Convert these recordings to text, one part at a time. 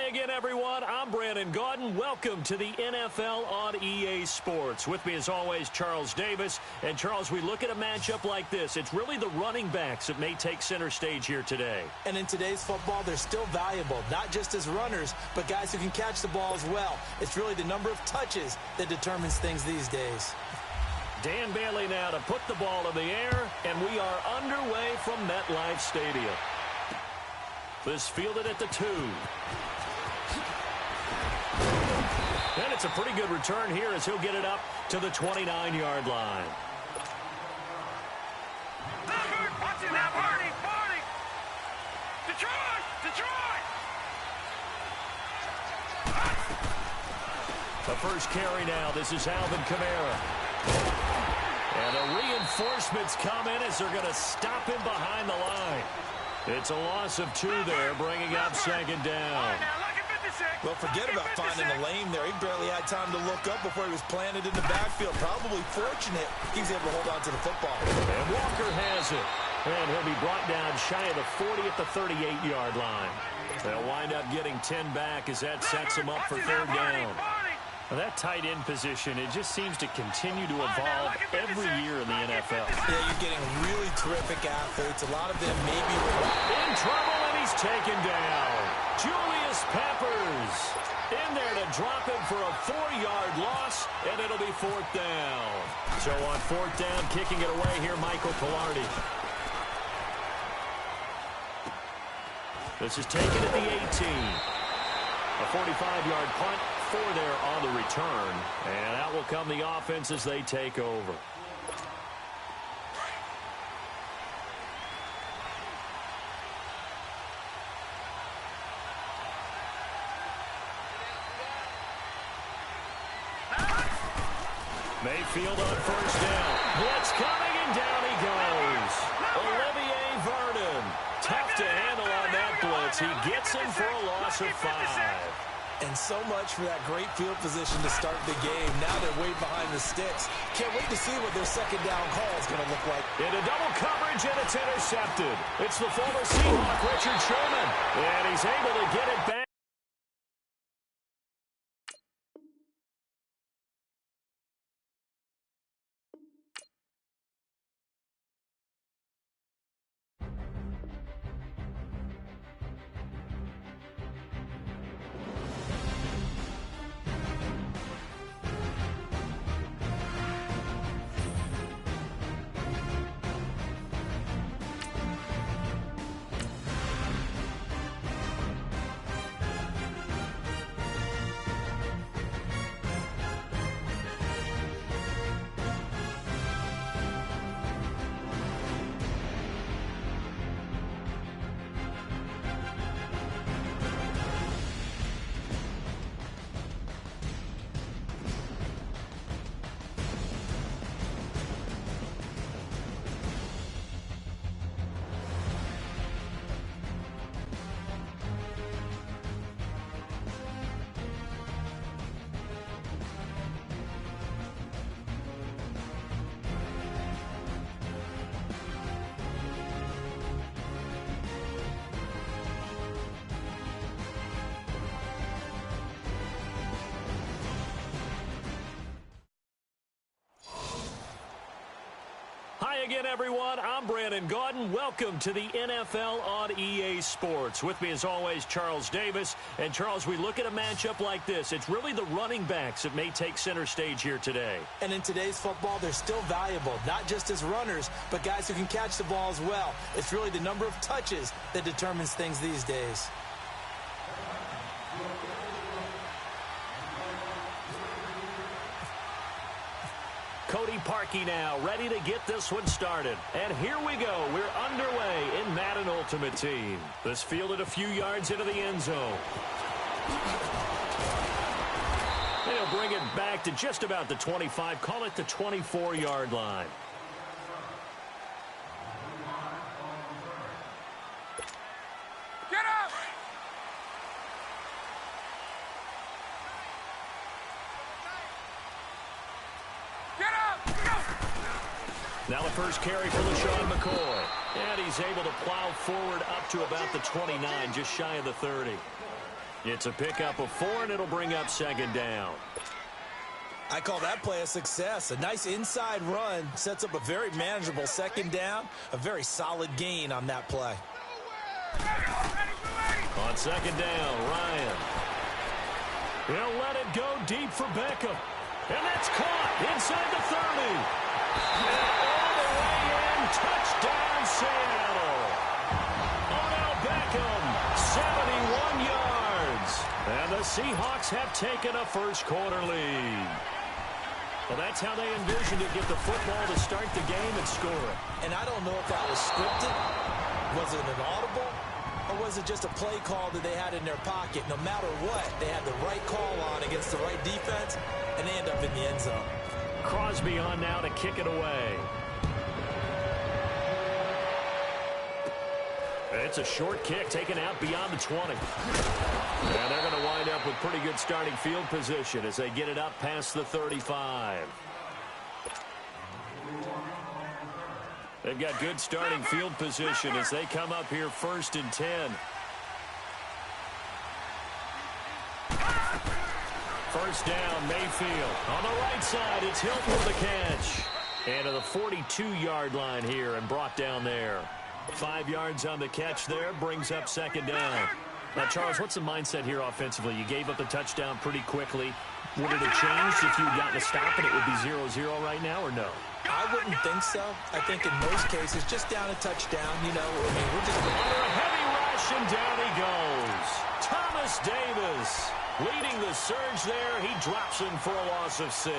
Hi again, everyone. I'm Brandon Gaudin. Welcome to the NFL on EA Sports. With me, as always, Charles Davis. And, Charles, we look at a matchup like this. It's really the running backs that may take center stage here today. And in today's football, they're still valuable, not just as runners, but guys who can catch the ball as well. It's really the number of touches that determines things these days. Dan Bailey now to put the ball in the air, and we are underway from MetLife Stadium. This fielded at the 2. And it's a pretty good return here as he'll get it up to the 29-yard line. Watch it now, Party! Detroit! The first carry now. This is Alvin Kamara. And the reinforcements come in as they're going to stop him behind the line. It's a loss of 2 there, bringing up second down. Well, forget about finding a lane there. He barely had time to look up before he was planted in the backfield. Probably fortunate he's able to hold on to the football. And Walker has it. And he'll be brought down shy of the 40 at the 38-yard line. They'll wind up getting 10 back as that sets him up for third down. Well, that tight end position, it just seems to continue to evolve every year in the NFL. Yeah, you're getting really terrific athletes. A lot of them may be in trouble, and he's taken down. Julius Peppers in there to drop him for a 4-yard loss, and it'll be fourth down. So on fourth down, kicking it away here, Michael Pilardi. This is taken at the 18. A 45-yard punt. 4 there on the return, and out will come the offense as they take over. Mayfield on first down. Blitz coming, and down he goes. Olivier Vernon. Tough to handle on that blitz. He gets him for a loss of 5. And so much for that great field position to start the game. Now they're way behind the sticks. Can't wait to see what their second down call is going to look like. Into double coverage, and it's intercepted. It's the former Seahawk, Richard Sherman. And he's able to get it back. Hi again, everyone. I'm Brandon Gaudin. Welcome to the NFL on EA Sports. With me, as always, Charles Davis. And, Charles, we look at a matchup like this. It's really the running backs that may take center stage here today. And in today's football, they're still valuable, not just as runners, but guys who can catch the ball as well. It's really the number of touches that determines things these days. Cody Parkey now, ready to get this one started. And here we go. We're underway in Madden Ultimate Team. This fielded a few yards into the end zone. They'll bring it back to just about the 25. Call it the 24-yard line. Get up! Now the first carry for LaShawn McCoy. And he's able to plow forward up to about the 29, just shy of the 30. It's a pickup of 4, and it'll bring up second down. I call that play a success. A nice inside run sets up a very manageable second down. A very solid gain on that play. On second down, Ryan. He'll let it go deep for Beckham. And that's caught inside the 30. And all the way in, touchdown Seattle. Odell Beckham, 71 yards. And the Seahawks have taken a first-quarter lead. Well, that's how they envisioned it, get the football to start the game and score it. And I don't know if that was scripted. Was it an audible? Or was it just a play call that they had in their pocket? No matter what, they had the right call on against the right defense, and they end up in the end zone. Crosby on now to kick it away. It's a short kick taken out beyond the 20. And they're going to wind up with pretty good starting field position as they get it up past the 35. They've got good starting field position as they come up here 1st and 10. First down, Mayfield. On the right side, it's Hilton with the catch. And to the 42-yard line here and brought down there. 5 yards on the catch there, brings up second down. Now, Charles, what's the mindset here offensively? You gave up the touchdown pretty quickly. Would it have changed if you had gotten a stop and it would be 0-0 right now, or no? I wouldn't think so. I think in most cases, just down a touchdown, you know, I mean, we're just under a heavy rush, and down he goes. Thomas Davis leading the surge there. He drops him for a loss of 6.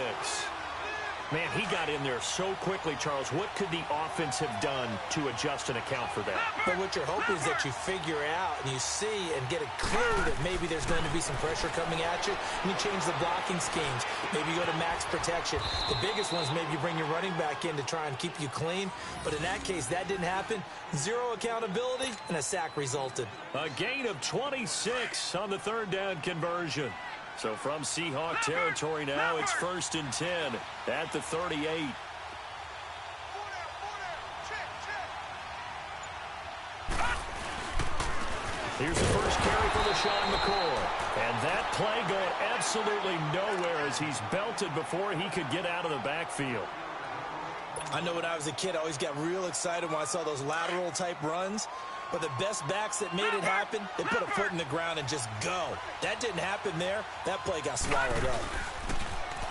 Man, he got in there so quickly, Charles. What could the offense have done to adjust and account for that? But what you're hoping is that you figure out and you see and get a clue that maybe there's going to be some pressure coming at you, and you change the blocking schemes. Maybe you go to max protection. The biggest ones, maybe you bring your running back in to try and keep you clean. But in that case, that didn't happen. 0 accountability, and a sack resulted. A gain of 26 on the third down conversion. So from Seahawk territory now, it's 1st and 10 at the 38. Here's the first carry for LaShawn McCoy. And that play going absolutely nowhere as he's belted before he could get out of the backfield. I know when I was a kid, I always got real excited when I saw those lateral-type runs. But the best backs that made it happen, they put a foot in the ground and just go. That didn't happen there. That play got swallowed up.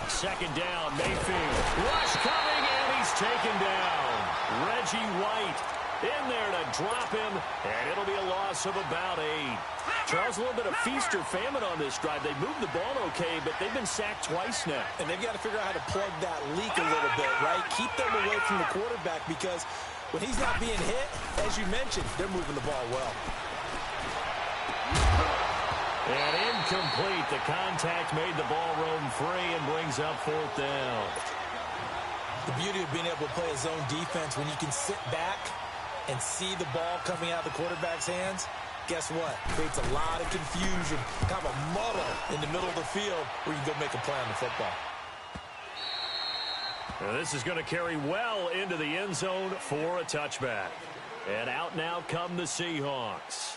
Second down, Mayfield. Rush coming, and he's taken down. Reggie White in there to drop him, and it'll be a loss of about 8. Charles, a little bit of feast or famine on this drive. They moved the ball okay, but they've been sacked twice now. And they've got to figure out how to plug that leak a little bit, right? Keep them away from the quarterback because when he's not being hit, as you mentioned, they're moving the ball well. And incomplete. The contact made the ball roam free and brings up 4th down. The beauty of being able to play a zone defense when you can sit back and see the ball coming out of the quarterback's hands, guess what? Creates a lot of confusion, kind of a muddle in the middle of the field where you can go make a play on the football. Now this is going to carry well into the end zone for a touchback. And out now come the Seahawks.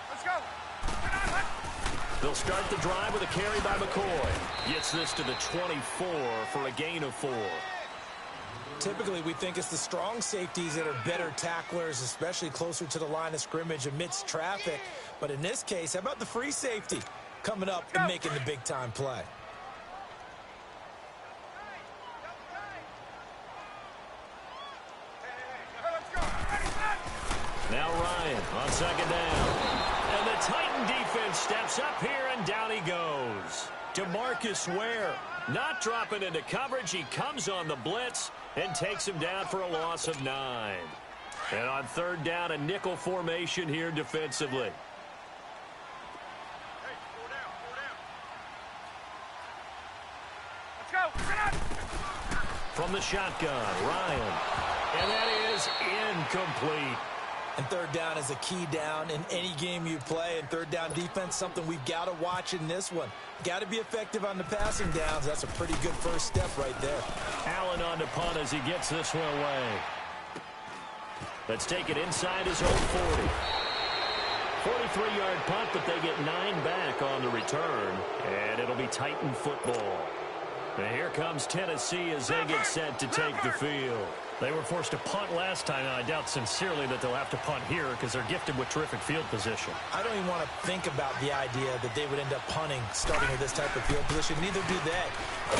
Let's go. They'll start the drive with a carry by McCoy. Gets this to the 24 for a gain of 4. Typically, we think it's the strong safeties that are better tacklers, especially closer to the line of scrimmage amidst traffic. But in this case, how about the free safety coming up and making the big-time play? Now Ryan on second down. And the Titan defense steps up here, and down he goes. DeMarcus Ware not dropping into coverage. He comes on the blitz and takes him down for a loss of 9. And on third down, a nickel formation here defensively. Let's go. From the shotgun, Ryan. And that is incomplete. And third down is a key down in any game you play. And third down defense, something we've got to watch in this one. Got to be effective on the passing downs. That's a pretty good first step right there. Allen on to punt as he gets this one away. Let's take it inside his own 40. 43-yard punt, but they get 9 back on the return. And it'll be Titan football. And here comes Tennessee as they get set to take the field. They were forced to punt last time, and I doubt sincerely that they'll have to punt here because they're gifted with terrific field position. I don't even want to think about the idea that they would end up punting starting with this type of field position. Neither do they.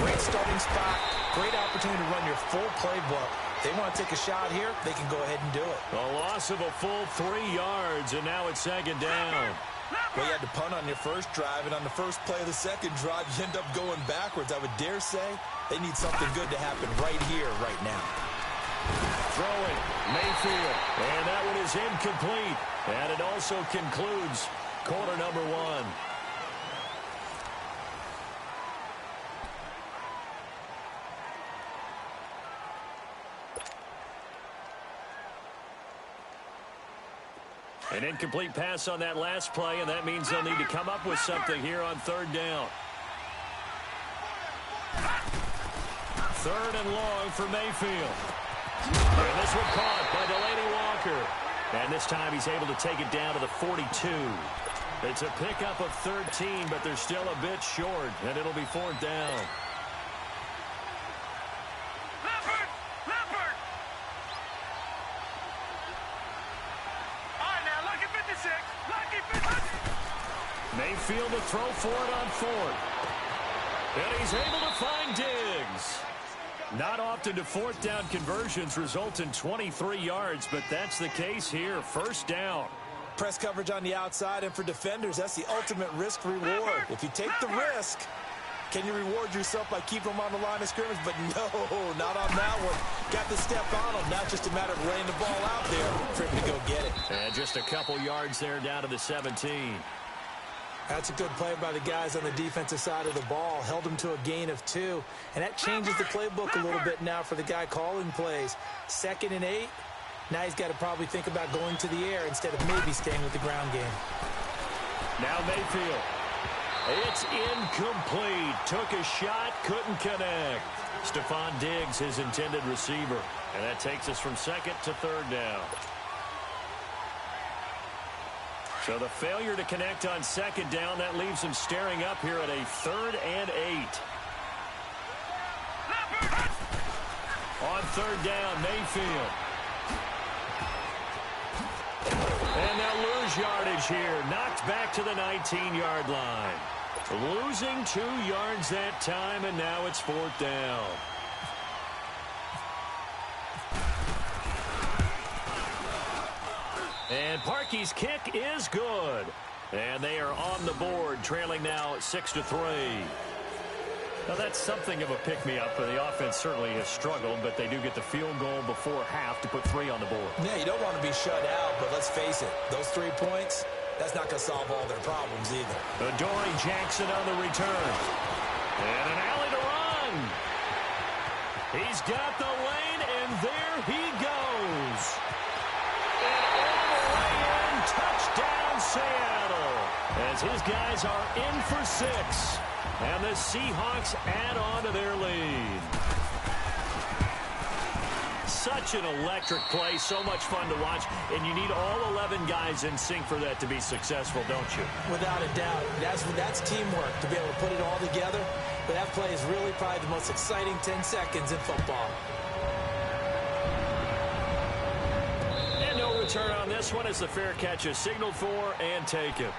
Great starting spot, great opportunity to run your full playbook. They want to take a shot here, they can go ahead and do it. A loss of a full 3 yards, and now it's second down. Well, you had to punt on your first drive, and on the first play of the second drive, you end up going backwards. I would dare say they need something good to happen right here, right now. Throwing, Mayfield, and that one is incomplete. And it also concludes quarter number 1. An incomplete pass on that last play, and that means they'll need to come up with something here on third down. Third and long for Mayfield. And this one caught by Delaney Walker. And this time he's able to take it down to the 42. It's a pickup of 13, but they're still a bit short, and it'll be fourth down. Mayfield to throw for it on fourth. And he's able to find Diggs. Not often do fourth down conversions result in 23 yards, but that's the case here. First down. Press coverage on the outside, and for defenders, that's the ultimate risk-reward. If you take the risk, can you reward yourself by keeping them on the line of scrimmage? But no, not on that one. Got the step on them. Now just a matter of laying the ball out there for him to go get it. And just a couple yards there down to the 17. That's a good play by the guys on the defensive side of the ball. Held them to a gain of 2. And that changes the playbook a little bit now for the guy calling plays. 2nd and 8. Now he's got to probably think about going to the air instead of maybe staying with the ground game. Now Mayfield. It's incomplete. Took a shot, couldn't connect. Stephon Diggs, his intended receiver. And that takes us from second to third down. So the failure to connect on second down, that leaves him staring up here at a 3rd and 8. On third down, Mayfield. And they'll lose yardage here. Knocked back to the 19-yard line. Losing 2 yards that time, and now it's fourth down. And Parkey's kick is good. And they are on the board, trailing now 6-3. Now, that's something of a pick-me-up, and the offense certainly has struggled, but they do get the field goal before half to put 3 on the board. Yeah, you don't want to be shut out, but let's face it, those 3 points, that's not going to solve all their problems either. Adoree Jackson on the return. And an alley to run. He's got the lane, and there he goes. Touchdown, Seattle, as his guys are in for 6. And the Seahawks add on to their lead. Such an electric play, so much fun to watch, and you need all 11 guys in sync for that to be successful, don't you? Without a doubt. That's teamwork, to be able to put it all together. But that play is really probably the most exciting 10 seconds in football. Return on this one as the fair catch is signaled for and taken.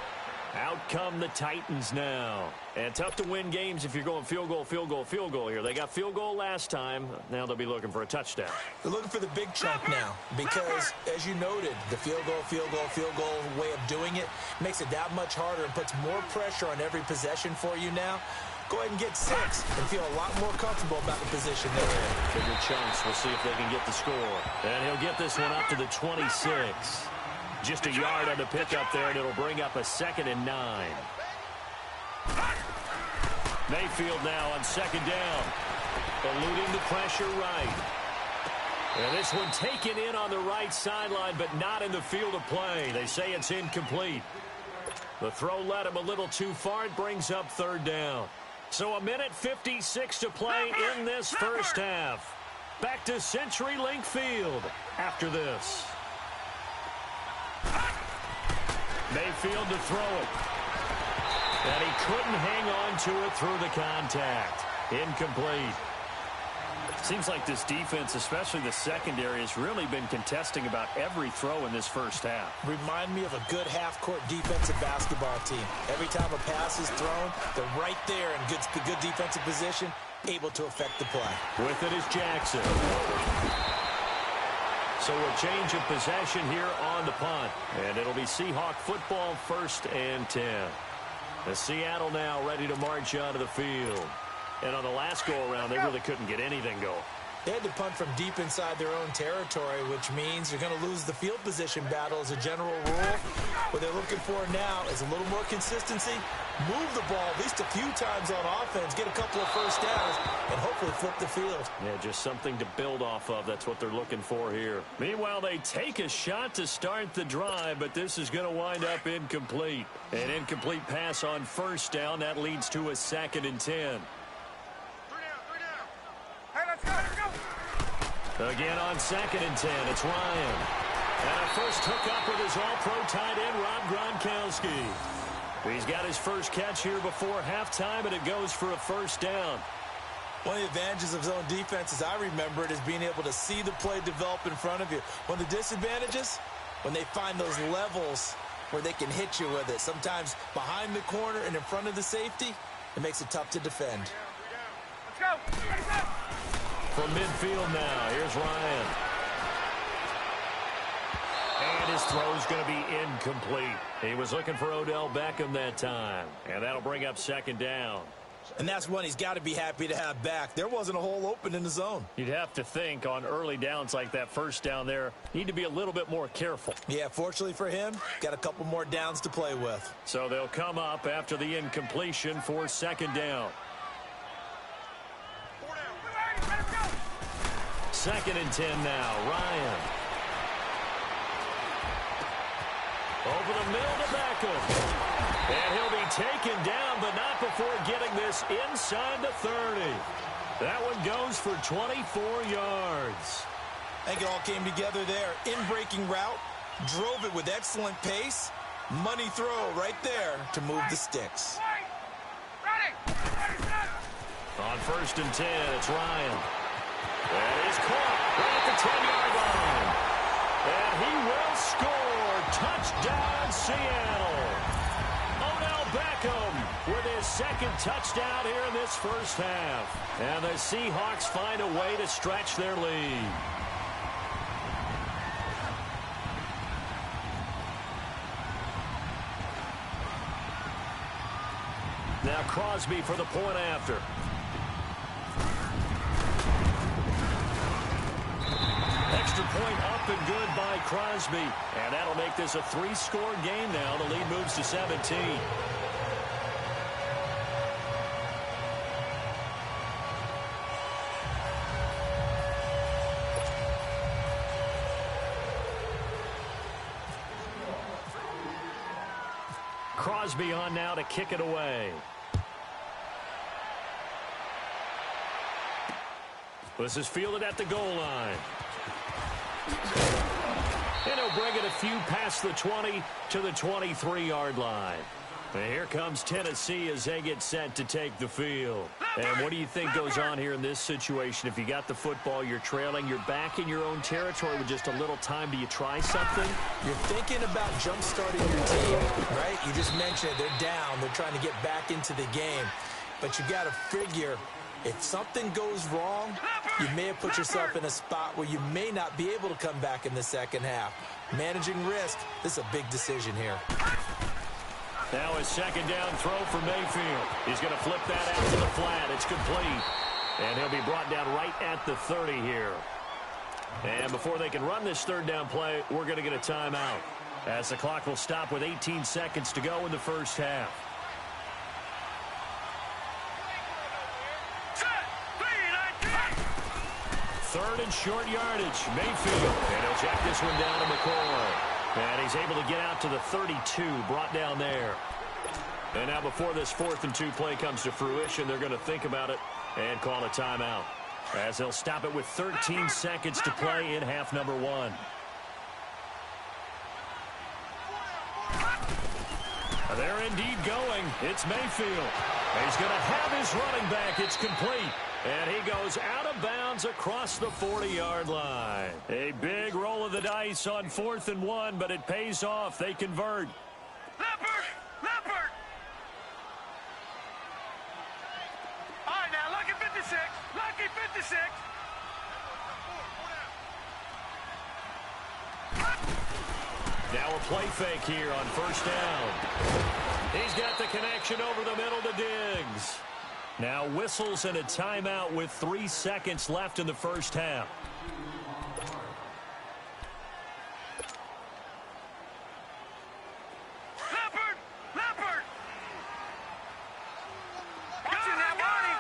Out come the Titans now. And tough to win games if you're going field goal, field goal, field goal here. They got field goal last time. Now they'll be looking for a touchdown. They're looking for the big chunk now because, as you noted, the field goal way of doing it makes it that much harder and puts more pressure on every possession for you now. Go ahead and get 6 and feel a lot more comfortable about the position they're in. Bigger chunks. We'll see if they can get the score. And he'll get this one up to the 26. Just a yard on the pickup there, and it'll bring up a 2nd and 9. Mayfield now on second down. Eluding the pressure right. And this one taken in on the right sideline, but not in the field of play. They say it's incomplete. The throw led him a little too far. It brings up third down. So 1:56 to play in this first half. Back to CenturyLink Field after this. Mayfield to throw it. And he couldn't hang on to it through the contact. Incomplete. Seems like this defense, especially the secondary, has really been contesting about every throw in this first half. Remind me of a good half-court defensive basketball team. Every time a pass is thrown, they're right there in good defensive position, able to affect the play. With it is Jackson. So a change of possession here on the punt. And it'll be Seahawk football, 1st and 10. The Seattle now ready to march onto the field. And on the last go-around, they really couldn't get anything going. They had to punt from deep inside their own territory, which means you're going to lose the field position battle as a general rule. What they're looking for now is a little more consistency, move the ball at least a few times on offense, get a couple of first downs, and hopefully flip the field. Yeah, just something to build off of. That's what they're looking for here. Meanwhile, they take a shot to start the drive, but this is going to wind up incomplete. An incomplete pass on first down. That leads to a 2nd and 10. Again on 2nd and 10, it's Ryan. And a first hookup with his all-pro tight end, Rob Gronkowski. He's got his first catch here before halftime, and it goes for a first down. One of the advantages of zone defense, as I remember it, is being able to see the play develop in front of you. One of the disadvantages, when they find those levels where they can hit you with it, sometimes behind the corner and in front of the safety, it makes it tough to defend. Let's go. Let's go. From midfield now, here's Ryan. And his throw's going to be incomplete. He was looking for Odell Beckham that time. And that'll bring up 2nd down. And that's one he's got to be happy to have back. There wasn't a hole open in the zone. You'd have to think on early downs like that first down there, need to be a little bit more careful. Yeah, fortunately for him, got a couple more downs to play with. So they'll come up after the incompletion for 2nd down. 2nd and 10 now. Ryan. Over the middle to Beckham. And he'll be taken down, but not before getting this inside the 30. That one goes for 24 yards. I think it all came together there. In-breaking route, drove it with excellent pace. Money throw right there to move the sticks. On 1st and 10, it's Ryan. That is caught right at the 10-yard line. And he will score. Touchdown, Seattle. Odell Beckham with his 2nd touchdown here in this first half. And the Seahawks find a way to stretch their lead. Now Crosby for the point after. Extra point up and good by Crosby. And that'll make this a 3-score game now. The lead moves to 17. Crosby on now to kick it away. This is fielded at the goal line. And he'll bring it a few past the 20 to the 23-yard line. And here comes Tennessee as they get set to take the field. And what do you think goes on here in this situation? If you got the football, you're trailing, you're back in your own territory with just a little time. Do you try something? You're thinking about jump-starting your team, right? You just mentioned it. They're down. They're trying to get back into the game. But you got to figure, if something goes wrong, you may have put yourself in a spot where you may not be able to come back in the second half. Managing risk, this is a big decision here. Now his 2nd down throw for Mayfield. He's going to flip that out to the flat. It's complete. And he'll be brought down right at the 30 here. And before they can run this 3rd down play, we're going to get a timeout, as the clock will stop with 18 seconds to go in the first half. 3rd in short yardage. Mayfield. And he'll check this one down to McCoy. And he's able to get out to the 32, brought down there. And now before this 4th and 2 play comes to fruition, they're going to think about it and call a timeout, as they'll stop it with 13 seconds to play in half number 1. They're indeed going. It's Mayfield. He's going to have his running back. It's complete. And he goes out of bounds across the 40-yard line. A big roll of the dice on 4th and 1, but it pays off. They convert. Leopard! Leopard! All right, now, lucky 56. Lucky 56. Now a play fake here on 1st down. He's got the connection over the middle to Diggs. Now whistles and a timeout with 3 seconds left in the first half. Leopard! Leopard! Watching that, Barney!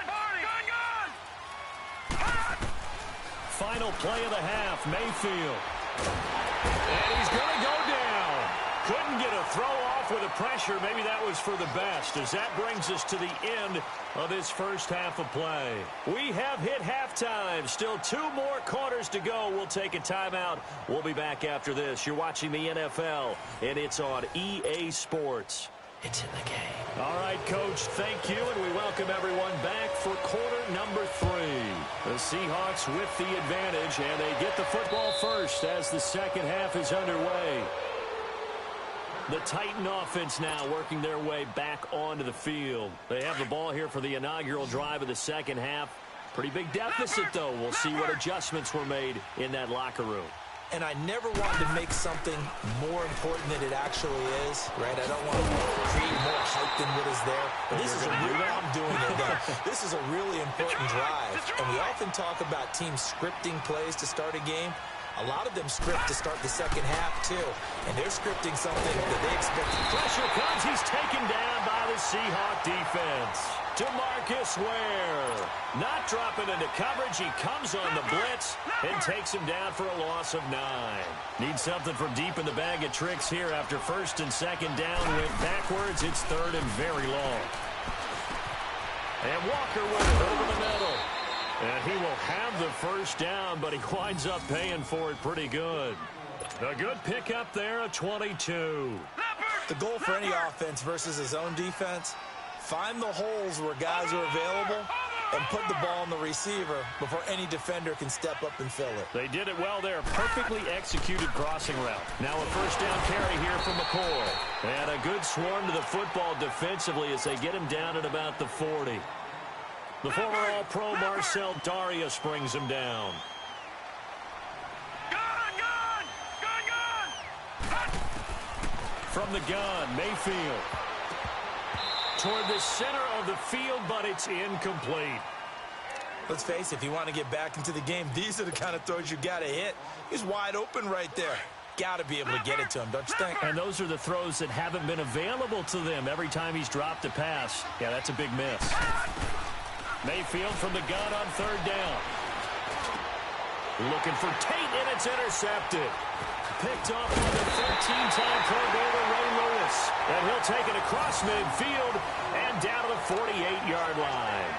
Final play of the half, Mayfield. And he's going to go down. Couldn't get a throw off with the pressure. Maybe that was for the best, as that brings us to the end of this first half of play. We have hit halftime. Still 2 more quarters to go. We'll take a timeout. We'll be back after this. You're watching the NFL, and it's on EA Sports. It's in the game. All right, Coach, thank you, and we welcome everyone back for quarter number 3. The Seahawks with the advantage, and they get the football first as the second half is underway. The Titan offense now working their way back onto the field. They have the ball here for the inaugural drive of the second half. Pretty big deficit, though. We'll see what adjustments were made in that locker room. And I never wanted to make something more important than it actually is, right? I don't want to create more hype than what is there. But this is a really, I'm doing it. This is a really important drive. And we often talk about teams scripting plays to start a game. A lot of them script to start the second half, too. And they're scripting something that they expect. Pressure comes. He's taken down by the Seahawk defense. DeMarcus Ware. Not dropping into coverage. He comes on the blitz and takes him down for a loss of 9. Need something from deep in the bag of tricks here after 1st and 2nd down. Went backwards. It's 3rd and very long. And Walker with it over the middle. And he will have the first down, but he winds up paying for it pretty good. A good pickup there, a 22. The goal for any offense versus his own defense, find the holes where guys are available and put the ball on the receiver before any defender can step up and fill it. They did it well there. Perfectly executed crossing route. Now a first down carry here from McCoy. And a good swarm to the football defensively as they get him down at about the 40. The former All-Pro Marcel Darius brings him down. From the gun, Mayfield. Toward the center of the field, but it's incomplete. Let's face it, if you want to get back into the game, these are the kind of throws you got to hit. He's wide open right there. Got to be able to get it to him, don't you think? And those are the throws that haven't been available to them every time he's dropped a pass. Yeah, that's a big miss. Mayfield from the gun on 3rd down. Looking for Tate, and it's intercepted. Picked off on the 13-time Pro Bowler Ray Lewis. And he'll take it across midfield and down to the 48-yard line.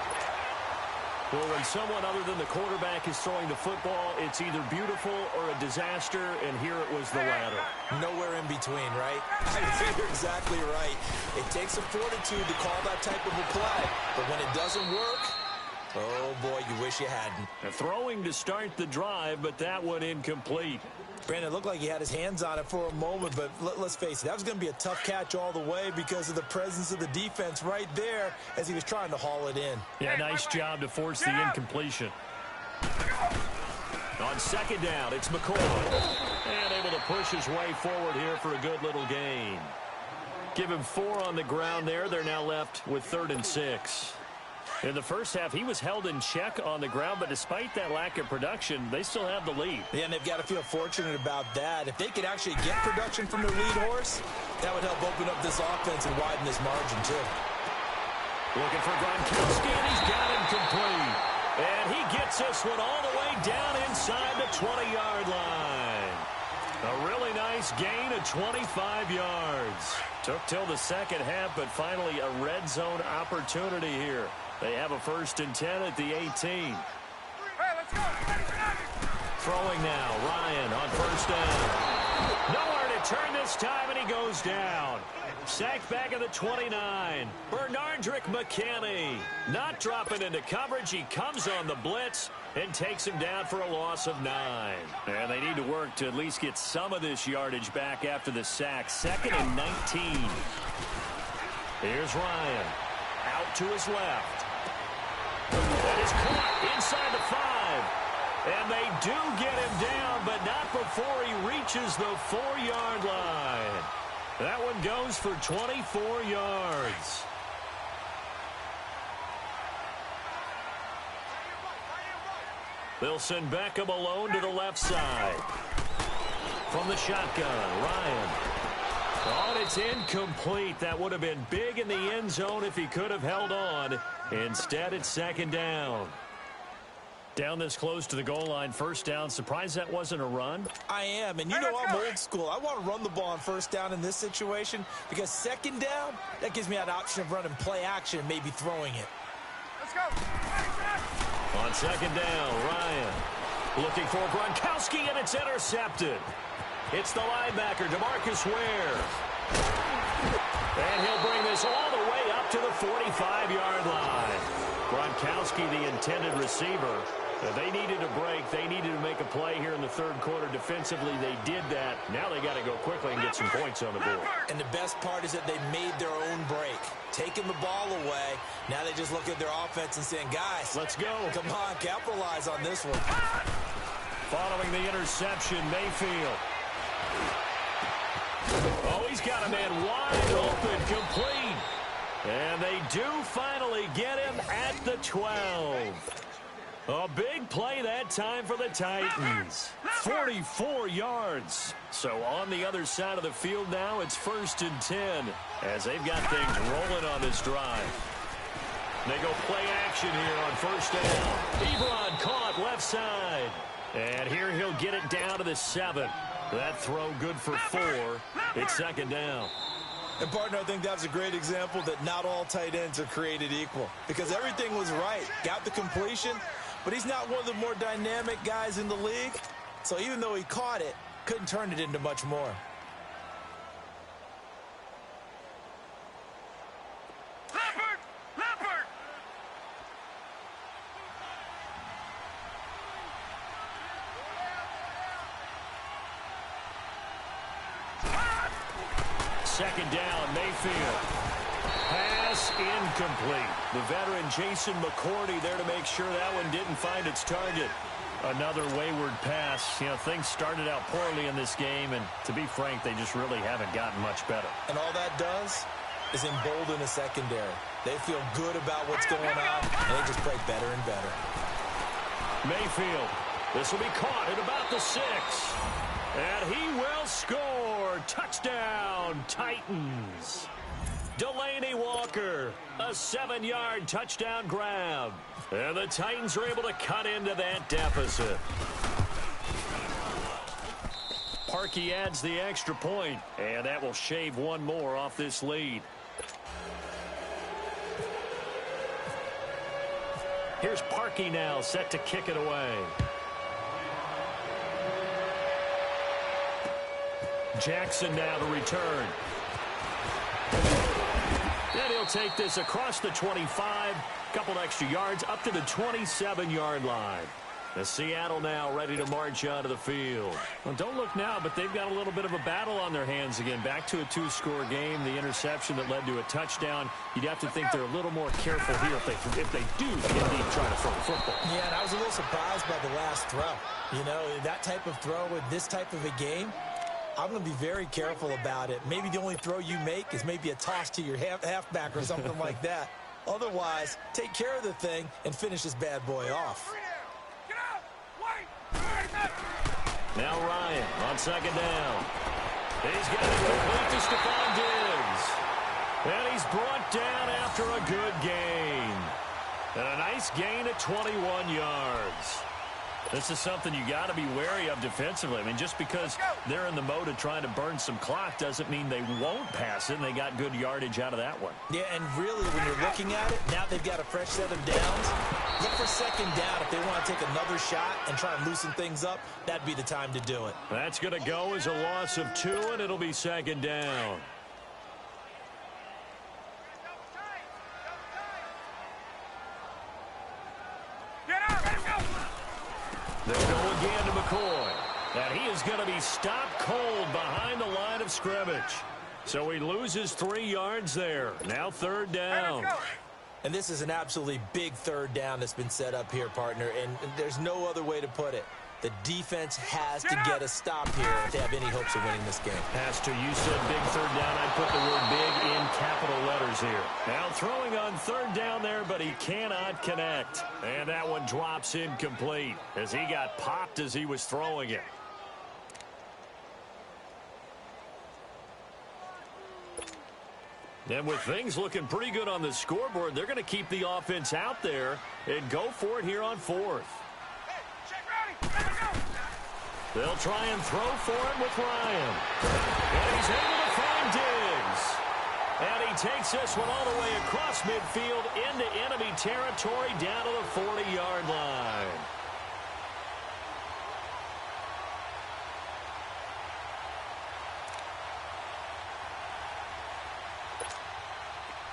Well, when someone other than the quarterback is throwing the football, it's either beautiful or a disaster, and here it was the latter. Nowhere in between, right? I think you're exactly right. It takes a fortitude to call that type of a play, but when it doesn't work, oh boy, you wish you hadn't. Throwing to start the drive, but that one incomplete. Brandon, it looked like he had his hands on it for a moment, but let's face it, that was going to be a tough catch all the way because of the presence of the defense right there as he was trying to haul it in. Yeah, nice job to force the incompletion. On 2nd down, it's McCoy. And able to push his way forward here for a good little gain. Give him 4 on the ground there. They're now left with 3rd and 6. In the first half, he was held in check on the ground, but despite that lack of production, they still have the lead. Yeah, and they've got to feel fortunate about that. If they could actually get production from their lead horse, that would help open up this offense and widen this margin, too. Looking for Gronkowski, and he's got him complete. And he gets this one all the way down inside the 20-yard line. A really nice gain of 25 yards. Took till the second half, but finally a red zone opportunity here. They have a 1st and 10 at the 18. Hey, let's go. Throwing now, Ryan on 1st down. Nowhere to turn this time, and he goes down. Sacked back at the 29. Bernardrick McKinney not dropping into coverage. He comes on the blitz and takes him down for a loss of 9. And they need to work to at least get some of this yardage back after the sack. 2nd and 19. Here's Ryan. Out to his left. That is caught inside the 5. And they do get him down, but not before he reaches the 4-yard line. That one goes for 24 yards. They'll send Beckham alone to the left side. From the shotgun, Ryan. Oh, and it's incomplete. That would have been big in the end zone if he could have held on. Instead, it's 2nd down. Down this close to the goal line, 1st down. Surprised that wasn't a run? I am, and you know I'm old school. I want to run the ball on 1st down in this situation because 2nd down, that gives me an option of running play action and maybe throwing it. Let's go. On 2nd down, Ryan looking for Gronkowski, and it's intercepted. It's the linebacker, DeMarcus Ware. And he'll bring this all the way up to the 45-yard line. Gronkowski, the intended receiver. They needed a break. They needed to make a play here in the 3rd quarter. Defensively, they did that. Now they got to go quickly and get some points on the board. And the best part is that they made their own break. Taking the ball away. Now they just look at their offense and saying, guys, let's go. Come on, capitalize on this one. Following the interception, Mayfield. Oh, he's got a man wide open, complete. And they do finally get him at the 12. A big play that time for the Titans. 44 yards. So on the other side of the field now, it's 1st and 10 as they've got things rolling on this drive. They go play action here on 1st down. Ebron caught left side. And here he'll get it down to the 7. That throw good for 4. It's 2nd down. And, partner, I think that was a great example that not all tight ends are created equal because everything was right. Got the completion, but he's not one of the more dynamic guys in the league. So even though he caught it, couldn't turn it into much more. Leopard! 2nd down, Mayfield. Pass incomplete. The veteran Jason McCourty there to make sure that one didn't find its target. Another wayward pass. You know, things started out poorly in this game, and to be frank, they just really haven't gotten much better. And all that does is embolden a secondary. They feel good about what's going on, and they just play better and better. Mayfield. This will be caught at about the 6. And he will score. Touchdown, Titans. Delaney Walker, a 7-yard touchdown grab. And the Titans are able to cut into that deficit. Parkey adds the extra point, and that will shave one more off this lead. Here's Parkey now, set to kick it away. Jackson now to return. And he'll take this across the 25, couple extra yards, up to the 27-yard line. The Seattle now ready to march onto the field. Well, don't look now, but they've got a little bit of a battle on their hands again. Back to a 2-score game. The interception that led to a touchdown. You'd have to think they're a little more careful here if they do indeed try to throw the football. Yeah, and I was a little surprised by the last throw. You know, that type of throw in this type of a game, I'm going to be very careful about it. Maybe the only throw you make is maybe a toss to your halfback or something like that. Otherwise, take care of the thing and finish this bad boy off. Now Ryan on 2nd down. He's got it complete to Stephon Diggs. And he's brought down after a good gain. And a nice gain of 21 yards. This is something you got to be wary of defensively. I mean, just because they're in the mode of trying to burn some clock doesn't mean they won't pass it, and they got good yardage out of that one. Yeah, and really, when you're looking at it, now they've got a fresh set of downs. Look for second down. If they want to take another shot and try and loosen things up, that'd be the time to do it. That's going to go as a loss of 2, and it'll be second down. They'll go again to McCoy. And he is going to be stopped cold behind the line of scrimmage. So he loses 3 yards there. Now third down. And this is an absolutely big third down that's been set up here, partner. And there's no other way to put it. The defense has to get a stop here if they have any hopes of winning this game. Has to. You said big third down. I'd put the word big in capital letters here. Now throwing on third down there, but he cannot connect. And that one drops incomplete as he got popped as he was throwing it. And with things looking pretty good on the scoreboard, they're going to keep the offense out there and go for it here on 4th. They'll try and throw for it with Ryan. And he's able to find Diggs. And he takes this one all the way across midfield into enemy territory down to the 40-yard line.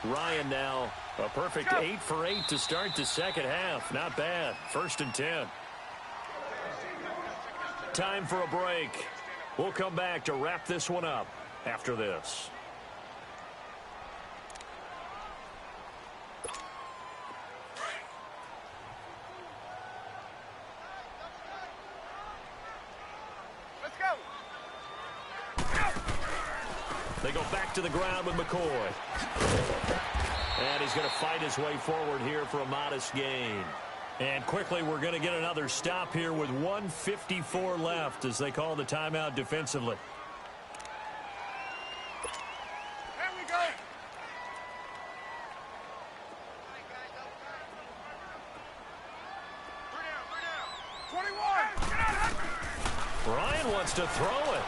Ryan now a perfect 8 for 8 to start the second half. Not bad. 1st and 10. Time for a break. We'll come back to wrap this one up after this. Let's go. They go back to the ground with McCoy. And he's going to fight his way forward here for a modest gain. And quickly, we're going to get another stop here with 1:54 left as they call the timeout defensively. There we go. Bring down. 21. Ryan wants to throw it.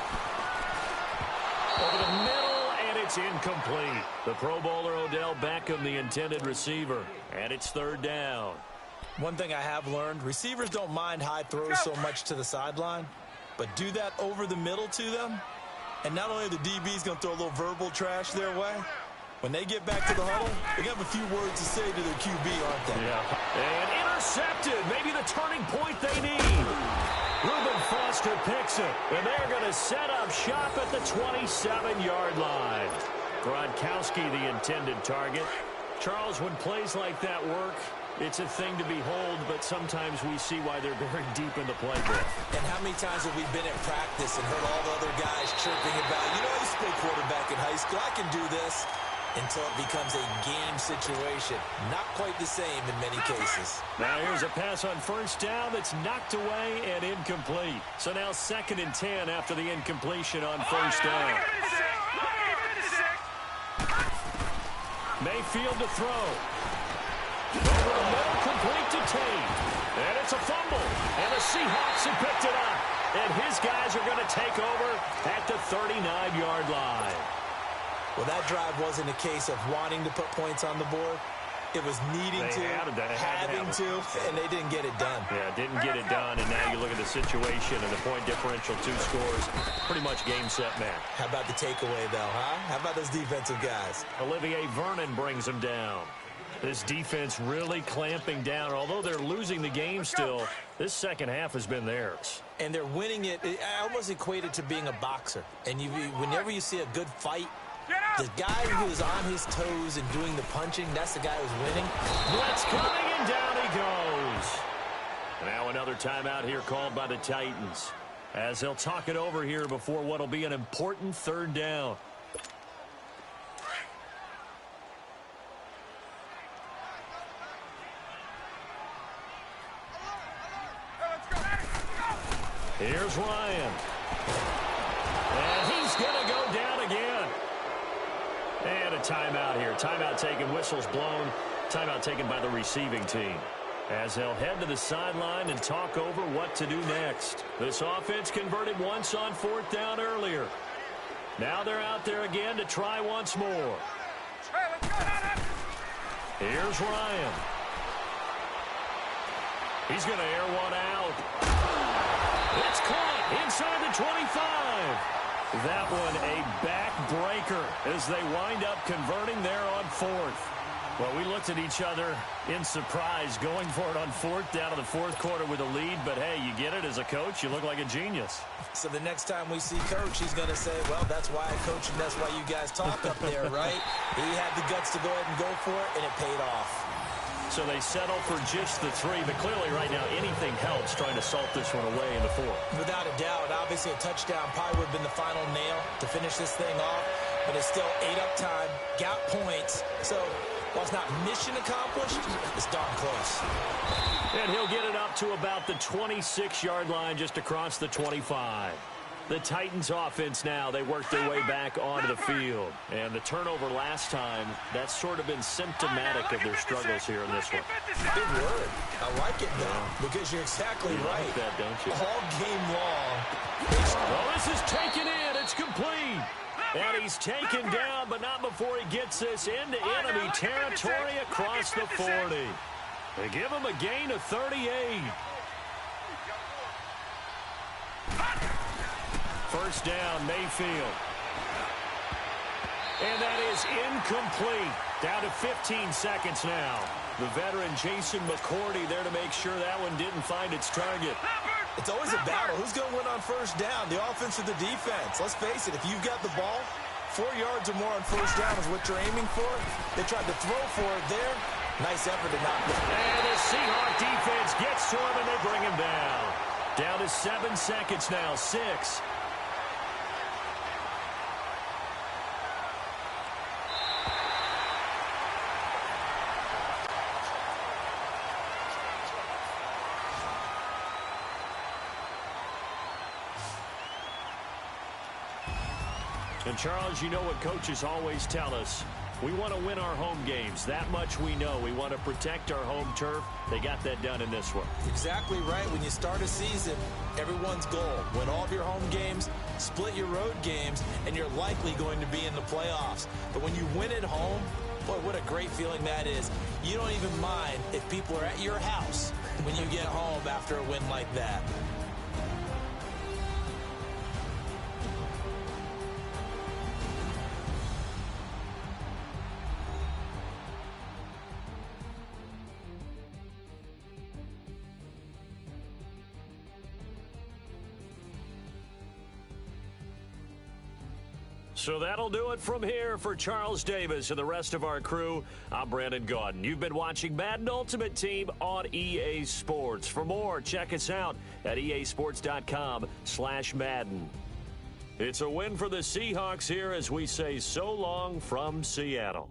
Over the middle, and it's incomplete. The Pro Bowler Odell Beckham, the intended receiver. And it's third down. One thing I have learned, receivers don't mind high throws so much to the sideline, but do that over the middle to them, and not only are the DBs going to throw a little verbal trash their way, when they get back to the huddle, they have a few words to say to their QB, aren't they? Yeah. And intercepted. Maybe the turning point they need. Reuben Foster picks it, and they're going to set up shop at the 27-yard line. Gronkowski, the intended target. Charles, when plays like that work, it's a thing to behold, but sometimes we see why they're very deep in the playbook. And how many times have we been at practice and heard all the other guys chirping about, you know, I used to play quarterback in high school, I can do this, until it becomes a game situation. Not quite the same in many cases. Now here's a pass on first down that's knocked away and incomplete. So now 2nd and 10 after the incompletion on first down. Mayfield to throw. Over the middle, complete to Tate. And it's a fumble. And the Seahawks have picked it up. And his guys are going to take over at the 39-yard line. Well, that drive wasn't a case of wanting to put points on the board. It was needing to, having to, and they didn't get it done. Yeah, didn't get it done, and now you look at the situation and the point differential, 2 scores, pretty much game, set, match. How about the takeaway, though, huh? How about those defensive guys? Olivier Vernon brings him down. This defense really clamping down. Although they're losing the game still, this second half has been theirs. And they're winning it. I almost equate it to being a boxer. And whenever you see a good fight, the guy who is on his toes and doing the punching, that's the guy who's winning. Blitz coming, and down he goes. Now another timeout here called by the Titans, as they'll talk it over here before what will be an important third down. Here's Ryan. And he's going to go down again. And a timeout here. Timeout taken, whistles blown. Timeout taken by the receiving team, as they'll head to the sideline and talk over what to do next. This offense converted once on 4th down earlier. Now they're out there again to try once more. Here's Ryan. He's going to air one out. It's caught inside the 25. That one a backbreaker as they wind up converting there on 4th. Well, we looked at each other in surprise going for it on 4th down in the 4th quarter with a lead. But, hey, you get it as a coach. You look like a genius. So the next time we see Coach, he's going to say, well, that's why I coach and that's why you guys talk up there, right? He had the guts to go ahead and go for it, and it paid off. So they settle for just the 3. But clearly right now anything helps trying to salt this one away in the 4th. Without a doubt. Obviously a touchdown probably would have been the final nail to finish this thing off. But it's still 8 up time, got points. So while it's not mission accomplished, it's darn close. And he'll get it up to about the 26-yard line just across the 25. The Titans offense now, they work their way back onto the field. And the turnover last time, that's sort of been symptomatic of their struggles here in this one. Big word. I like it now because you're exactly right. Like that, don't you? All game long. Well, this is taken in. It's complete. And he's taken down, but not before he gets this into enemy territory across the 40. They give him a gain of 38. First down, Mayfield. And that is incomplete. Down to 15 seconds now. The veteran Jason McCourty there to make sure that one didn't find its target. It's always a battle. Who's going to win on first down, the offense or the defense? Let's face it, if you've got the ball, 4 yards or more on first down is what you're aiming for. They tried to throw for it there. Nice effort to knock it. And the Seahawk defense gets to him, and they bring him down. Down to 7 seconds now, 6. And, Charles, you know what coaches always tell us. We want to win our home games. That much we know. We want to protect our home turf. They got that done in this one. Exactly right. When you start a season, everyone's goal, win all of your home games, split your road games, and you're likely going to be in the playoffs. But when you win at home, boy, what a great feeling that is. You don't even mind if people are at your house when you get home after a win like that. So that'll do it from here for Charles Davis and the rest of our crew. I'm Brandon Gaudin. You've been watching Madden Ultimate Team on EA Sports. For more, check us out at easports.com/Madden. It's a win for the Seahawks here as we say so long from Seattle.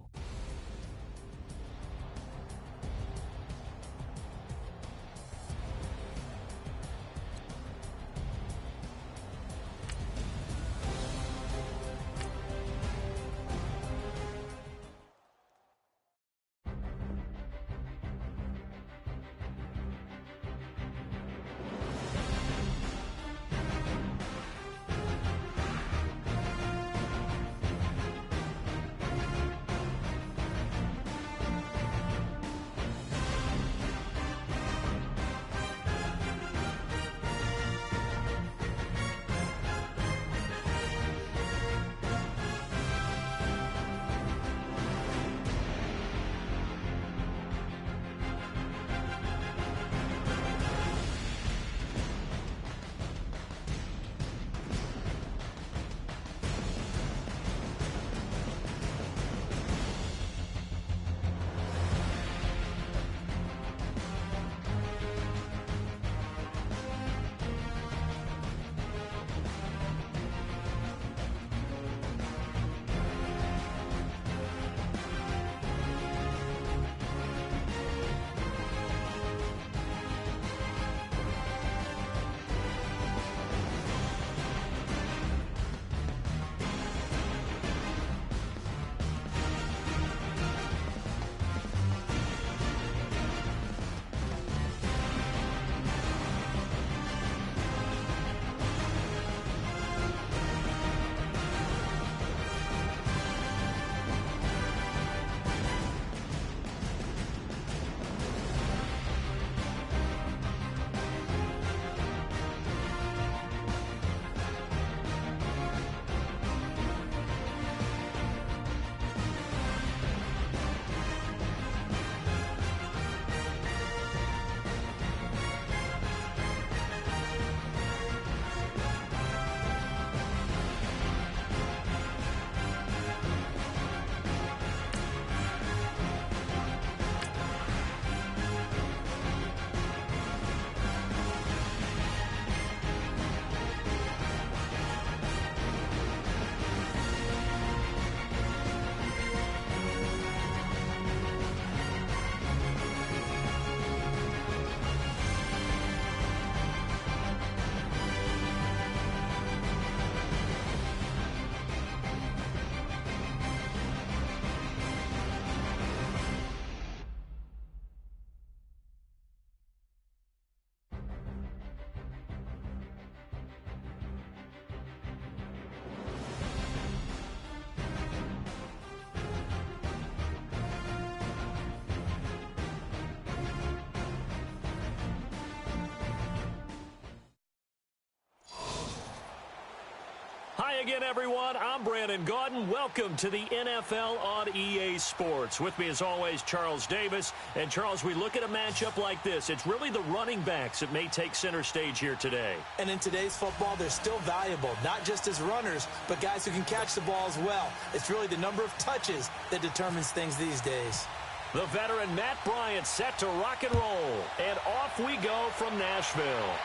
Hi again, everyone. I'm Brandon Gaudin. Welcome to the NFL on EA Sports. With me, as always, Charles Davis. And, Charles, we look at a matchup like this. It's really the running backs that may take center stage here today. And in today's football, they're still valuable, not just as runners, but guys who can catch the ball as well. It's really the number of touches that determines things these days. The veteran Matt Bryant set to rock and roll. And off we go from Nashville.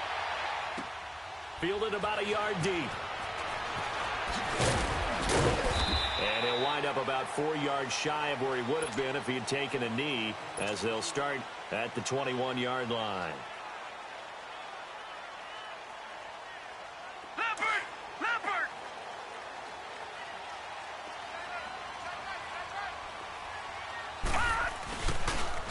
Fielded about a yard deep. And he'll wind up about 4 yards shy of where he would have been if he had taken a knee, as they'll start at the 21-yard line. Leopard!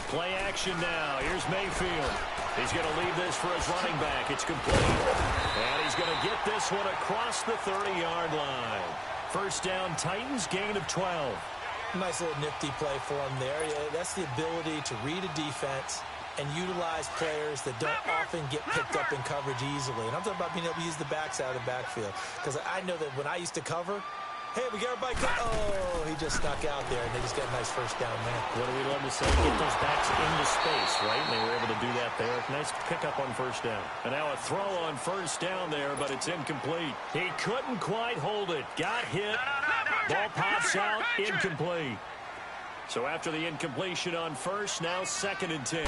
Play action now. Here's Mayfield. He's going to leave this for his running back. It's complete. And he's going to get this one across the 30-yard line. First down, Titans, gain of 12. Nice little nifty play for him there. Yeah, that's the ability to read a defense and utilize players that don't often get picked up in coverage easily. And I'm talking about being able to use the backs out of the backfield. Because I know that when I used to cover, hey, we got everybody. Oh, he just snuck out there, and they just got a nice first down man. What do we love to say? Get those backs into space, right? And they were able to do that there. Nice pickup on first down. And now a throw on first down there, but it's incomplete. He couldn't quite hold it. Got hit. Ball pops out. Incomplete. So after the incompletion on first, now 2nd and 10.